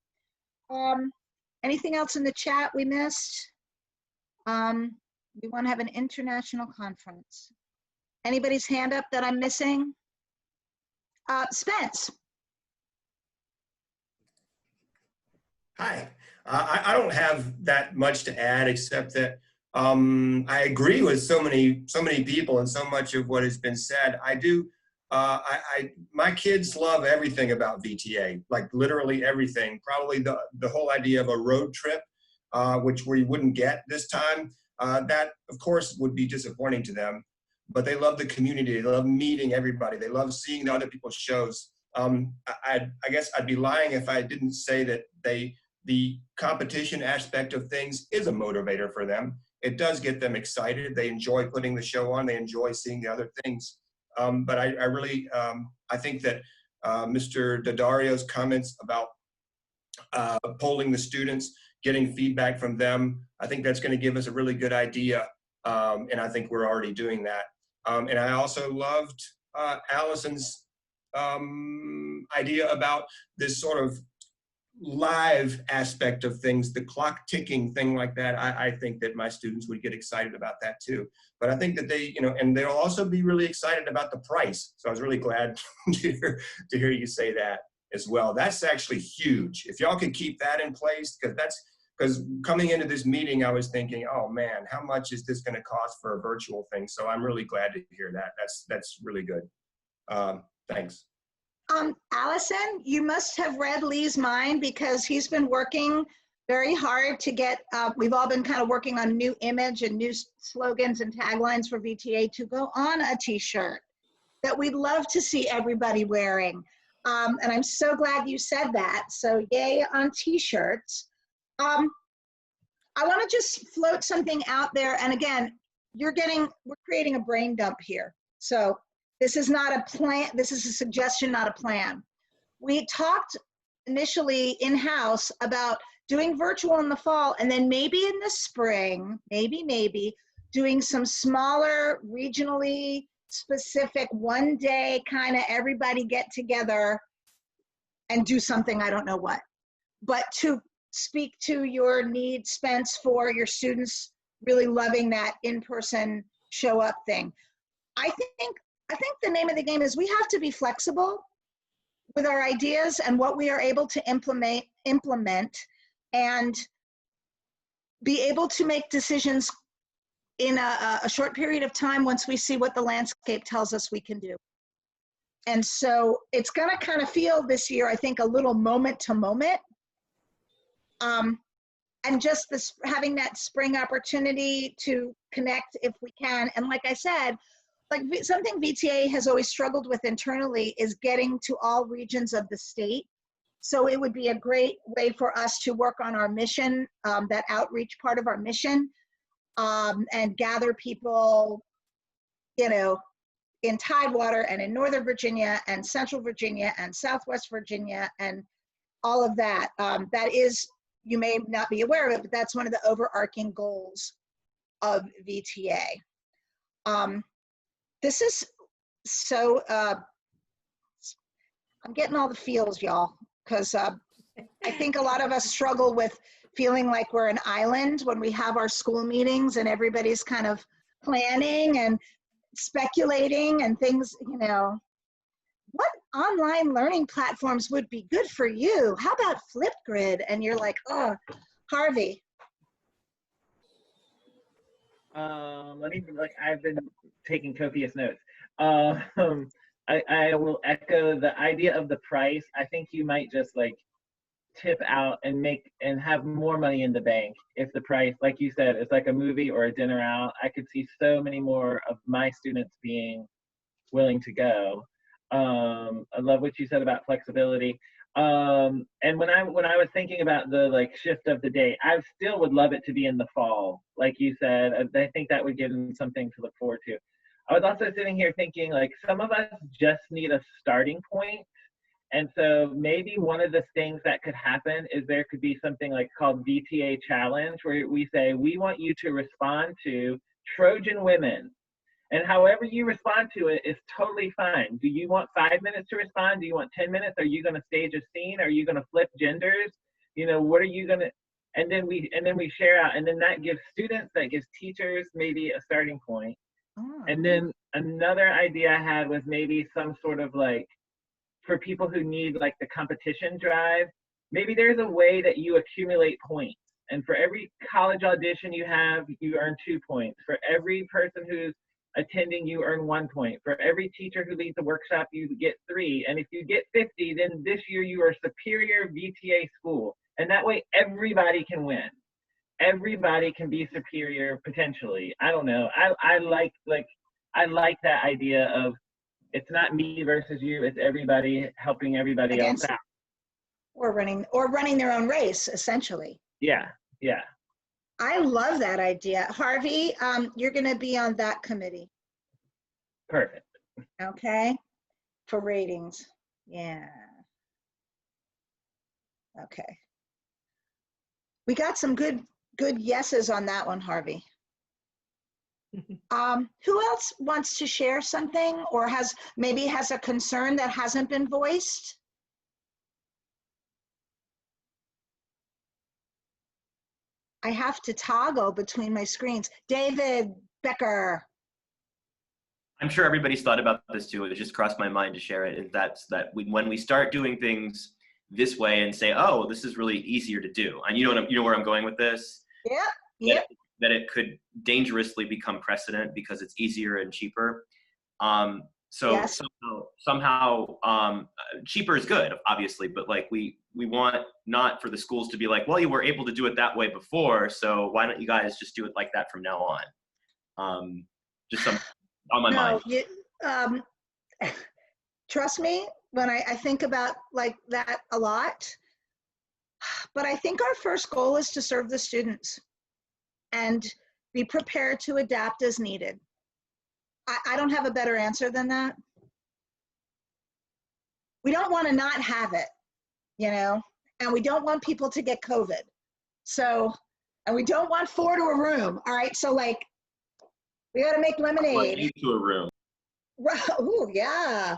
Anything else in the chat we missed? We want to have an international conference. Anybody's hand up that I'm missing? Spence. Hi. I don't have that much to add except that I agree with so many people and so much of what has been said. I do. My kids love everything about VTA, like literally everything. Probably the whole idea of a road trip, which we wouldn't get this time. That of course would be disappointing to them. But they love the community. They love meeting everybody. They love seeing the other people's shows. I guess I'd be lying if I didn't say that the competition aspect of things is a motivator for them. It does get them excited. They enjoy putting the show on. They enjoy seeing the other things. But I really, I think that Mr. Daddario's comments about polling the students, getting feedback from them, I think that's going to give us a really good idea. And I think we're already doing that. And I also loved Allison's idea about this sort of live aspect of things, the clock ticking thing like that. I think that my students would get excited about that too. But I think that they, and they'll also be really excited about the price. So I was really glad to hear you say that. as well. That's actually huge. If y'all could keep that in place, because coming into this meeting, I was thinking, oh man, how much is this going to cost for a virtual thing? So I'm really glad to hear that. That's really good. Thanks. Allison, you must have read Lee's mind, because he's been working very hard to get, we've all been kind of working on new image and new slogans and taglines for VTA to go on a t-shirt that we'd love to see everybody wearing. And I'm so glad you said that. So yay on t-shirts. I want to just float something out there. And again, we're creating a brain dump here. So this is not a plan. This is a suggestion, not a plan. We talked initially in-house about doing virtual in the fall, and then maybe in the spring, maybe doing some smaller, regionally specific, one day kind of everybody get together and do something, I don't know what. But to speak to your need, Spence, for your students really loving that in-person show up thing. I think the name of the game is we have to be flexible with our ideas and what we are able to implement and be able to make decisions in a short period of time once we see what the landscape tells us we can do. And so it's going to kind of feel this year, I think, a little moment to moment. And just this, having that spring opportunity to connect if we can. And like I said, like something VTA has always struggled with internally is getting to all regions of the state. So it would be a great way for us to work on our mission, that outreach part of our mission, and gather people, you know, in Tidewater and in Northern Virginia and Central Virginia and Southwest Virginia and all of that. That is, you may not be aware of it, but that's one of the overarching goals of VTA. This is so, I'm getting all the feels, y'all, because I think a lot of us struggle with feeling like we're an island when we have our school meetings and everybody's kind of planning and speculating and things, you know. What online learning platforms would be good for you? How about Flipgrid? And you're like, oh, Harvey. I've been taking copious notes. I will echo the idea of the price. I think you might just like tip out and have more money in the bank if the price, like you said, is like a movie or a dinner out. I could see so many more of my students being willing to go. I love what you said about flexibility. And when I was thinking about the like shift of the day, I still would love it to be in the fall, like you said. I think that would give them something to look forward to. I was also sitting here thinking like some of us just need a starting point. And so maybe one of the things that could happen is there could be something like called VTA Challenge, where we say, we want you to respond to Trojan women. And however you respond to it is totally fine. Do you want 5 minutes to respond? Do you want 10 minutes? Are you going to stage a scene? Are you going to flip genders? You know, what are you going to, and then we share out, and then that gives students, that gives teachers maybe a starting point. Oh. And then another idea I had was maybe some sort of like, for people who need like the competition drive, maybe there's a way that you accumulate points. And for every college audition you have, you earn 2 points. For every person who's attending, you earn 1 point. For every teacher who leads a workshop, you get 3. And if you get 50, then this year you are superior VTA school. And that way everybody can win. Everybody can be superior potentially. I don't know. I like that idea of it's not me versus you, it's everybody helping everybody else out. Or running their own race, essentially. Yeah, yeah. I love that idea. Harvey, you're going to be on that committee. Perfect. Okay. For ratings. Yeah. Okay. We got some good yeses on that one, Harvey. Who else wants to share something or has a concern that hasn't been voiced? I have to toggle between my screens. David Becker. I'm sure everybody's thought about this too. It just crossed my mind to share it. And that's that when we start doing things this way and say, oh, this is really easier to do. And you know where I'm going with this? Yeah. Yeah. That it could dangerously become precedent because it's easier and cheaper. So Yes. somehow cheaper is good, obviously, but like we want not for the schools to be like, well, you were able to do it that way before, so why don't you guys just do it like that from now on? Just some on my mind. Trust me, when I think about like that a lot, but I think our first goal is to serve the students and be prepared to adapt as needed. I don't have a better answer than that. We don't want to not have it, you know, and we don't want people to get COVID. So, and we don't want 4 to a room. All right. So like, we got to make lemonade. To a room. Ooh, yeah.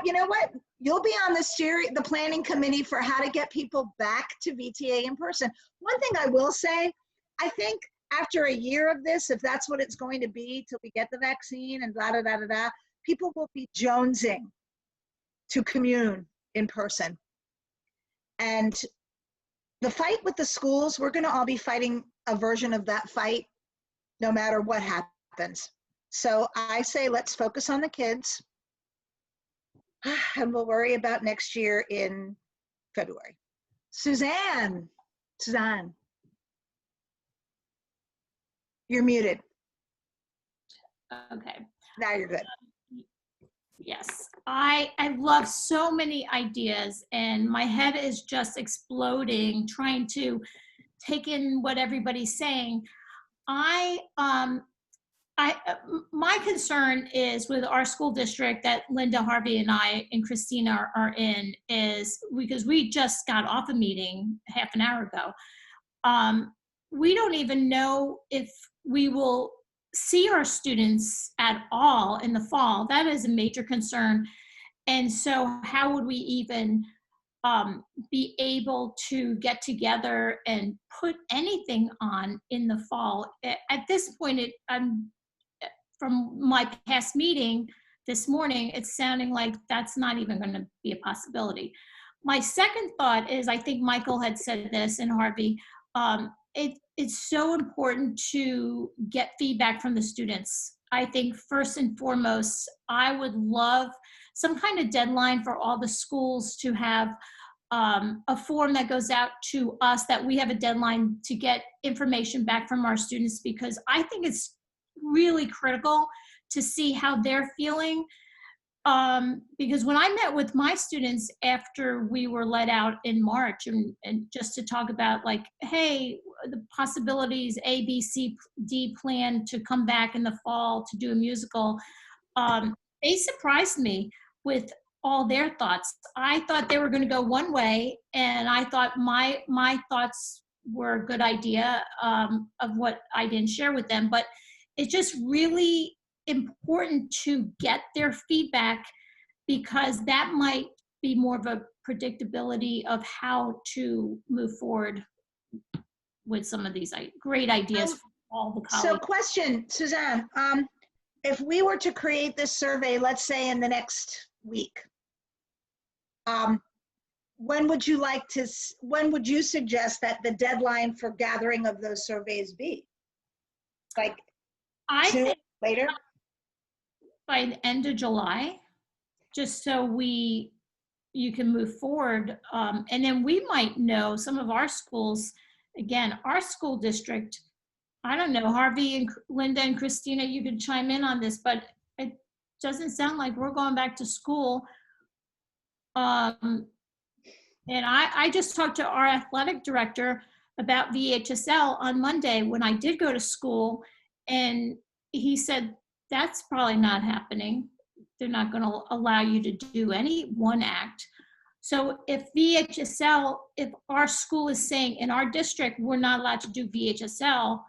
You know what? You'll be on the planning committee for how to get people back to VTA in person. One thing I will say, I think after a year of this, if that's what it's going to be till we get the vaccine and blah, blah, blah, blah, blah, people will be jonesing to commune in person. And the fight with the schools, we're going to all be fighting a version of that fight no matter what happens. So I say, let's focus on the kids and we'll worry about next year in February. Suzanne, you're muted. Okay. Now you're good. Yes, I love so many ideas and my head is just exploding trying to take in what everybody's saying. My concern is with our school district that Linda, Harvey, and I and Christina are in is because we just got off a meeting half an hour ago. We don't even know if we will see our students at all in the fall. That is a major concern. And so how would we even be able to get together and put anything on in the fall? At this point, from my past meeting this morning, it's sounding like that's not even going to be a possibility. My second thought is, I think Michael had said this, and Harvey, it's so important to get feedback from the students. I think first and foremost, I would love some kind of deadline for all the schools to have a form that goes out to us that we have a deadline to get information back from our students, because I think it's really critical to see how they're feeling. Because when I met with my students after we were let out in March and just to talk about like, hey, the possibilities, A, B, C, D plan to come back in the fall to do a musical, they surprised me with all their thoughts. I thought they were going to go one way, and I thought my thoughts were a good idea of what I didn't share with them, but it's just really important to get their feedback, because that might be more of a predictability of how to move forward with some of these great ideas from all the colleagues. So question, Suzanne, if we were to create this survey, let's say in the next week, when would you suggest that the deadline for gathering of those surveys be? Like I think later? By the end of July, just so you can move forward. And then we might know some of our schools, again, our school district, I don't know, Harvey and Linda and Christina, you could chime in on this, but it doesn't sound like we're going back to school. And I just talked to our athletic director about VHSL on Monday when I did go to school, and he said, that's probably not happening. They're not going to allow you to do any one act. So if our school is saying in our district, we're not allowed to do VHSL,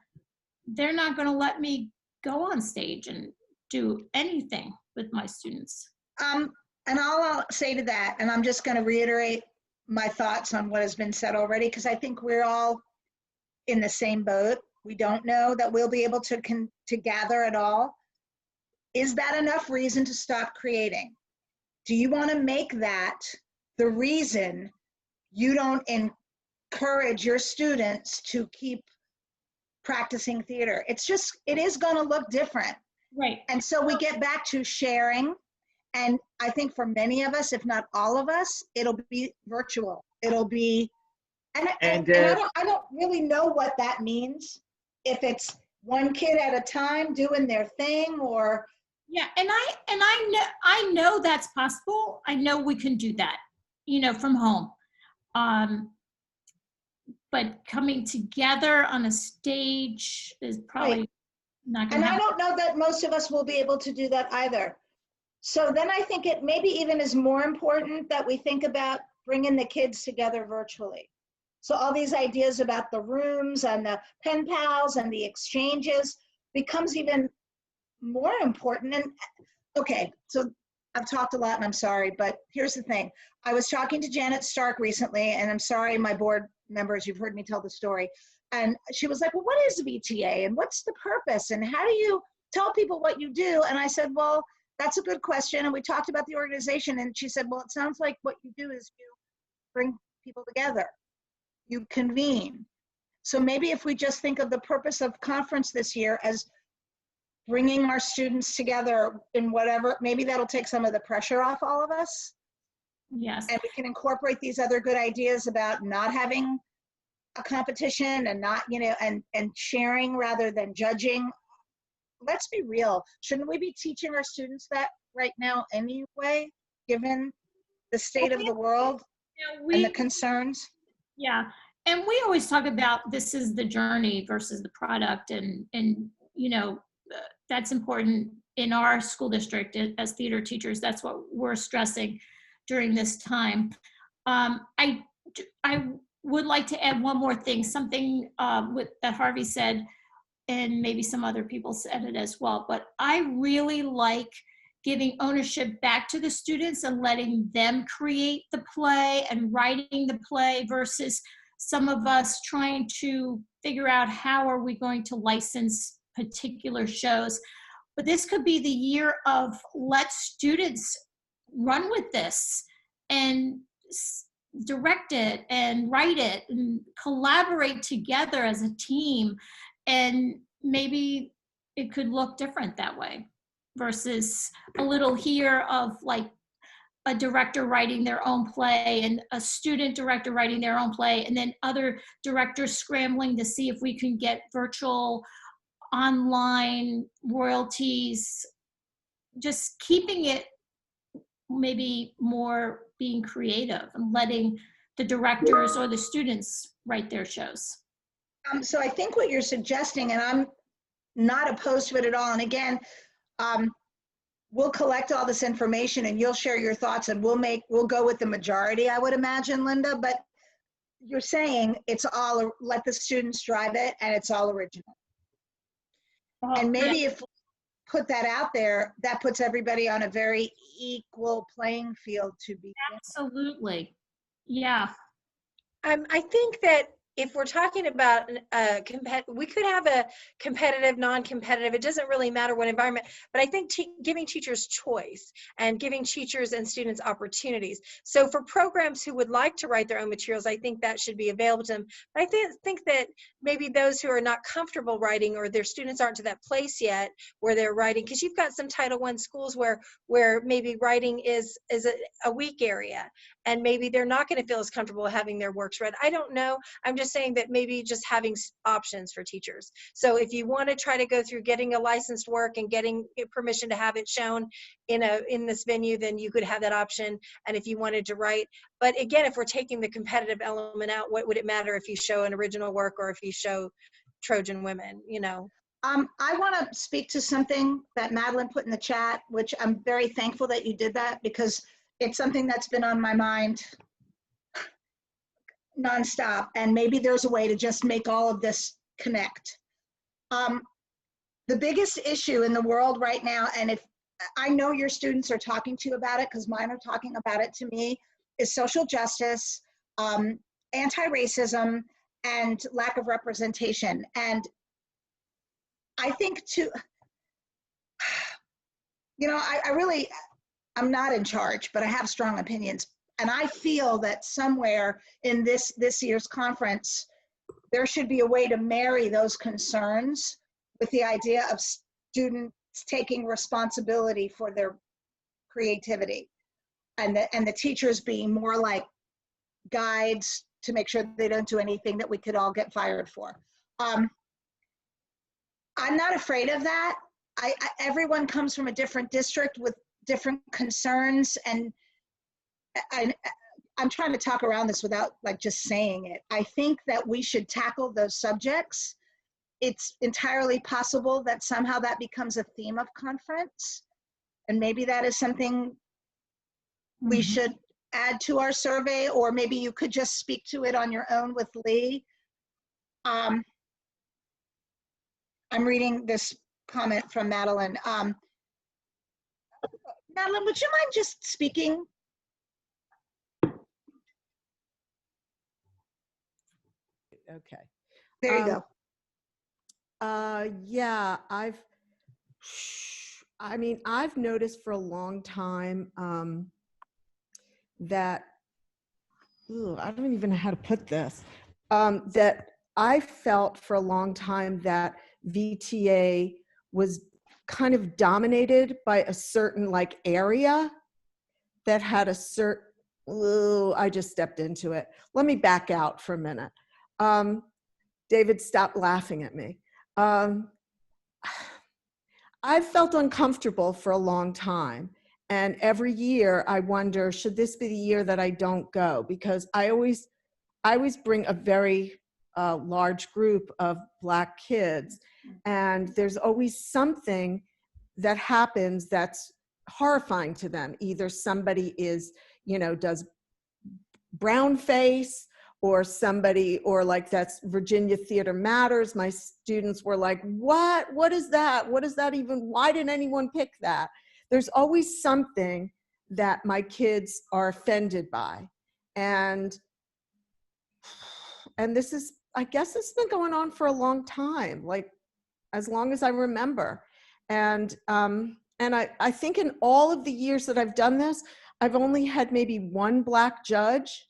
they're not going to let me go on stage and do anything with my students. And all I'll say to that, and I'm just going to reiterate my thoughts on what has been said already, because I think we're all in the same boat. We don't know that we'll be able to gather at all. Is that enough reason to stop creating? Do you want to make that the reason you don't encourage your students to keep practicing theater? It is going to look different. Right. And so we get back to sharing. And I think for many of us, if not all of us, it'll be virtual. It'll be, and I don't really know what that means. If it's one kid at a time doing their thing, or yeah, and I know that's possible. I know we can do that, from home. But coming together on a stage is probably right. not going And to happen. I don't know that most of us will be able to do that either. So then I think it maybe even is more important that we think about bringing the kids together virtually. So all these ideas about the rooms and the pen pals and the exchanges becomes even more important. And okay, so I've talked a lot and I'm sorry, but here's the thing. I was talking to Janet Stark recently, and I'm sorry, my board members, you've heard me tell the story. And she was like, well, what is VTA and what's the purpose? And how do you tell people what you do? And I said, well, that's a good question. And we talked about the organization, and she said, well, it sounds like what you do is you bring people together. You convene. So maybe if we just think of the purpose of conference this year as bringing our students together in whatever, maybe that'll take some of the pressure off all of us. Yes. And we can incorporate these other good ideas about not having a competition and not, and sharing rather than judging. Let's be real. Shouldn't we be teaching our students that right now anyway, given the state of the world and the concerns? Yeah. And we always talk about this is the journey versus the product. And that's important in our school district as theater teachers. That's what we're stressing during this time. I would like to add one more thing, something that Harvey said, and maybe some other people said it as well, but I really like giving ownership back to the students and letting them create the play and writing the play versus some of us trying to figure out how are we going to license particular shows. But this could be the year of let students run with this and direct it and write it and collaborate together as a team. And maybe it could look different that way versus a little here of like a director writing their own play and a student director writing their own play, and then other directors scrambling to see if we can get virtual online royalties, just keeping it maybe more being creative and letting the directors or the students write their shows. So I think what you're suggesting, and I'm not opposed to it at all, and again, we'll collect all this information and you'll share your thoughts and we'll go with the majority, I would imagine, Linda, but you're saying it's all, let the students drive it and it's all original. And maybe if we put that out there, that puts everybody on a very equal playing field to be. Absolutely. Yeah. I think that if we're talking about we could have a competitive, non-competitive, it doesn't really matter what environment, but I think giving teachers choice and giving teachers and students opportunities. So for programs who would like to write their own materials, I think that should be available to them. But I think that maybe those who are not comfortable writing or their students aren't to that place yet where they're writing, because you've got some Title I schools where maybe writing is a weak area and maybe they're not going to feel as comfortable having their works read. I don't know. I'm just saying that maybe just having options for teachers. So if you want to try to go through getting a licensed work and getting permission to have it shown in this venue, then you could have that option. And if you wanted to write, but again, if we're taking the competitive element out, what would it matter if you show an original work or if you show Trojan Women, I want to speak to something that Madeline put in the chat, which I'm very thankful that you did that because it's something that's been on my mind nonstop, and maybe there's a way to just make all of this connect. The biggest issue in the world right now, and if I know your students are talking to you about it because mine are talking about it to me, is social justice, anti-racism, and lack of representation. And I think You know, I'm not in charge, but I have strong opinions. And I feel that somewhere in this year's conference, there should be a way to marry those concerns with the idea of students taking responsibility for their creativity, and the teachers being more like guides to make sure they don't do anything that we could all get fired for. I'm not afraid of that. Everyone comes from a different district with different concerns, and I'm trying to talk around this without like just saying it. I think that we should tackle those subjects. It's entirely possible that somehow that becomes a theme of conference, and maybe that is something we should add to our survey, or maybe you could just speak to it on your own with Lee. I'm reading this comment from Madeline. Madeline, would you mind just speaking? Okay. There you go. Yeah, I've noticed for a long time that, I don't even know how to put this, that I felt for a long time that VTA was kind of dominated by a certain like area that had a certain, I just stepped into it. Let me back out for a minute. David, stop laughing at me. I've felt uncomfortable for a long time. And every year I wonder, should this be the year that I don't go? Because I always bring a very large group of Black kids. And there's always something that happens that's horrifying to them. Either somebody is, does brown face, or somebody, or like that's Virginia Theater Matters. My students were like, what is that? What is that even? Why didn't anyone pick that? There's always something that my kids are offended by. And this is, I guess it's been going on for a long time, like as long as I remember. And I think in all of the years that I've done this, I've only had maybe one Black judge.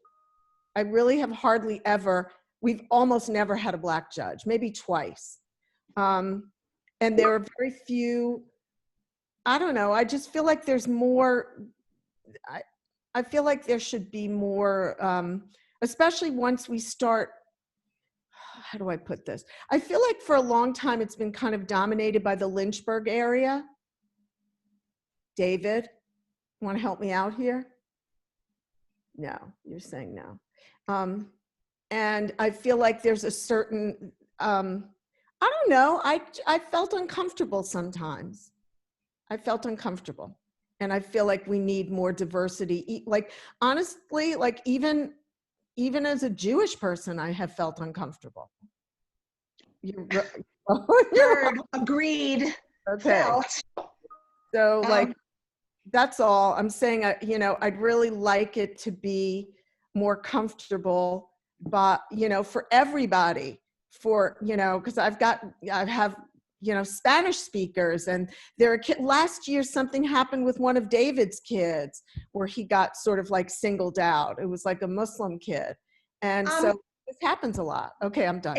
I really have hardly ever, we've almost never had a Black judge, maybe twice. And there are very few, I don't know, I just feel like there's more, I feel like there should be more, especially once we start, how do I put this? I feel like for a long time it's been kind of dominated by the Lynchburg area. David, want to help me out here? No, you're saying no. And I feel like there's a certain, I don't know, I felt uncomfortable sometimes. I felt uncomfortable. And I feel like we need more diversity. Like, honestly, like even as a Jewish person, I have felt uncomfortable. Heard, agreed, okay. Felt. So like, that's all I'm saying. I'd really like it to be more comfortable, but, for everybody, because I have, Spanish speakers, and there are last year something happened with one of David's kids where he got sort of like singled out. It was like a Muslim kid. And so this happens a lot. Okay, I'm done.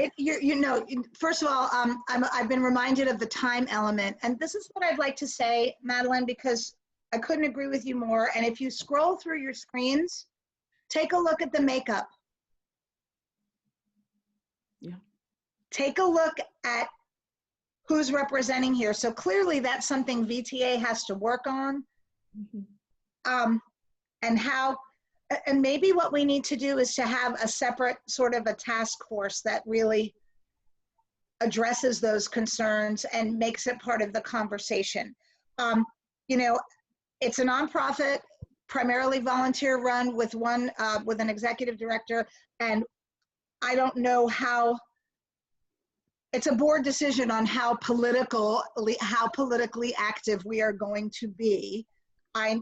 First of all, I've been reminded of the time element. And this is what I'd like to say, Madeline, because I couldn't agree with you more. And if you scroll through your screens, take a look at the makeup. Yeah. Take a look at who's representing here. So clearly that's something VTA has to work on. Mm-hmm. And maybe what we need to do is to have a separate sort of a task force that really addresses those concerns and makes it part of the conversation. It's a nonprofit, primarily volunteer run with an executive director. And I don't know how, it's a board decision on how politically active we are going to be. I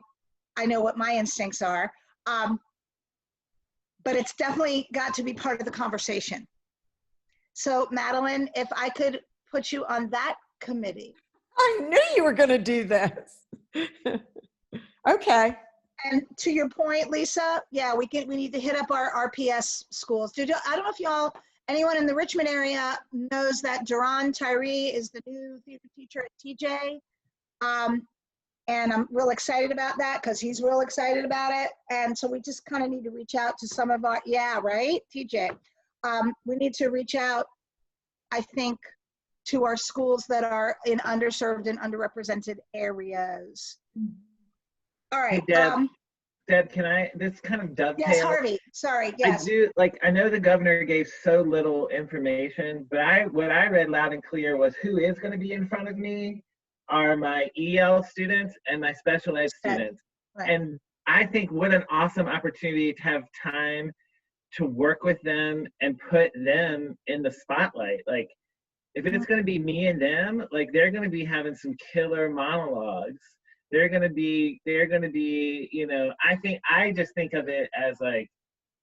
know what my instincts are, but it's definitely got to be part of the conversation. So Madeline, if I could put you on that committee. I knew you were going to do this. Okay. And to your point, Lisa, yeah, we need to hit up our RPS schools. I don't know if anyone in the Richmond area knows that Duran Tyree is the new theater teacher at TJ. And I'm real excited about that because he's real excited about it. And so we just kind of need to reach out to some of our, yeah, right, TJ. We need to reach out, I think, to our schools that are in underserved and underrepresented areas. All right. Hey, Deb, can I, this kind of dovetails. Yes, Harvey, sorry, yes. I know the governor gave so little information, but what I read loud and clear was who is going to be in front of me are my EL students and my special ed students. Right. And I think what an awesome opportunity to have time to work with them and put them in the spotlight. Like, if it's going to be me and them, like, they're going to be having some killer monologues. They're going to be, you know, I just think of it as like,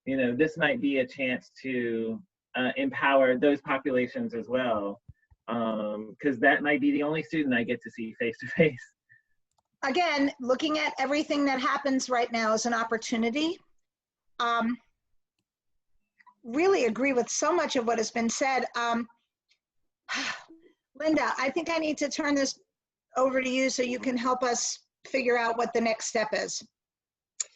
you know, this might be a chance to empower those populations as well. Because that might be the only student I get to see face to face. Again, looking at everything that happens right now as an opportunity. Really agree with so much of what has been said. Linda, I think I need to turn this over to you so you can help us figure out what the next step is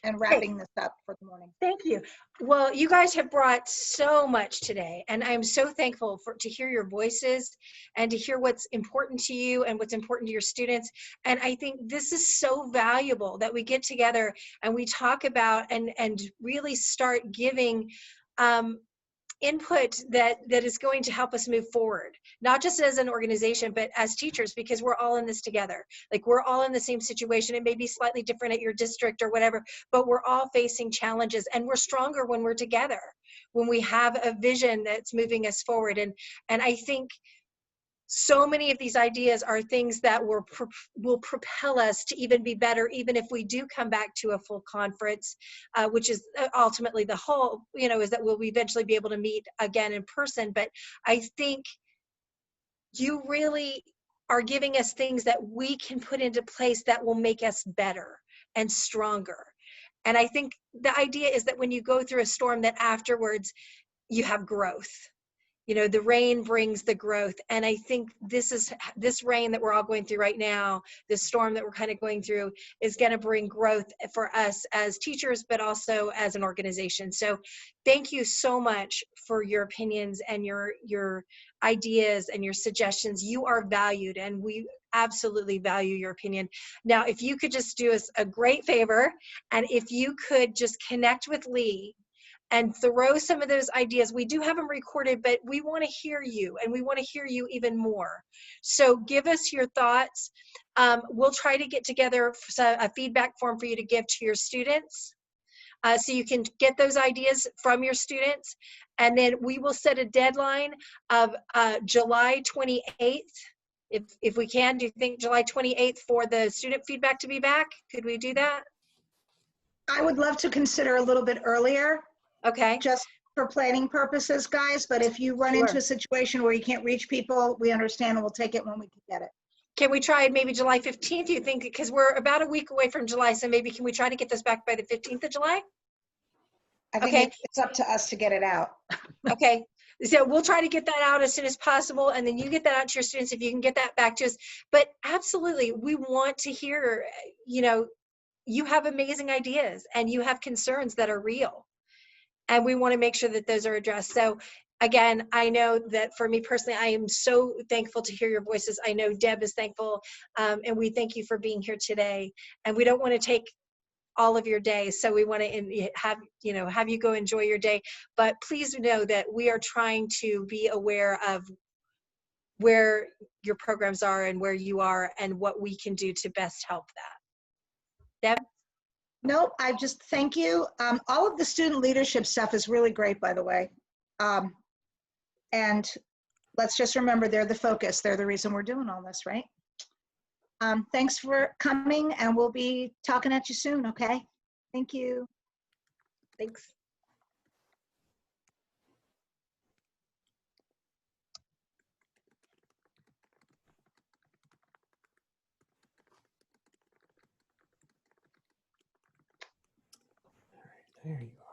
and wrapping this up for the morning. Thank you. Well, you guys have brought so much today, and I'm so thankful to hear your voices and to hear what's important to you and what's important to your students. And I think this is so valuable that we get together and we talk about and really start giving input that is going to help us move forward, not just as an organization, but as teachers, because we're all in this together. Like, we're all in the same situation. It may be slightly different at your district or whatever, but we're all facing challenges, and we're stronger when we're together, when we have a vision that's moving us forward. And I think so many of these ideas are things that will propel us to even be better, even if we do come back to a full conference, which is ultimately the whole, you know, is that we'll eventually be able to meet again in person. But I think you really are giving us things that we can put into place that will make us better and stronger. And I think the idea is that when you go through a storm, that afterwards you have growth. You know, the rain brings the growth. And I think this rain that we're all going through right now, this storm that we're kind of going through, is going to bring growth for us as teachers, but also as an organization. So thank you so much for your opinions and your ideas and your suggestions. You are valued, and we absolutely value your opinion. Now, if you could just do us a great favor, and if you could just connect with Lee and throw some of those ideas. We do have them recorded, but we want to hear you, and we want to hear you even more. So give us your thoughts. We'll try to get together a feedback form for you to give to your students, so you can get those ideas from your students. And then we will set a deadline of July 28th. If we can, do you think July 28th for the student feedback to be back? Could we do that? I would love to consider a little bit earlier. Okay. Just for planning purposes, guys, but if you run into a situation where you can't reach people, we understand, and we'll take it when we can get it. Can we try maybe July 15th, you think? Because we're about a week away from July, so maybe can we try to get this back by the 15th of July? I think it's up to us to get it out. Okay. So we'll try to get that out as soon as possible, and then you get that out to your students if you can get that back to us. But absolutely, we want to hear, you know, you have amazing ideas and you have concerns that are real. And we want to make sure that those are addressed. So again, I know that for me personally, I am so thankful to hear your voices. I know Deb is thankful, and we thank you for being here today. And we don't want to take all of your day, so we want to have you go enjoy your day. But please know that we are trying to be aware of where your programs are and where you are and what we can do to best help that. Deb? Nope, I just thank you. All of the student leadership stuff is really great, by the way. And let's just remember, they're the focus. They're the reason we're doing all this, right? Thanks for coming, and we'll be talking at you soon, okay? Thank you. Thanks. There you are.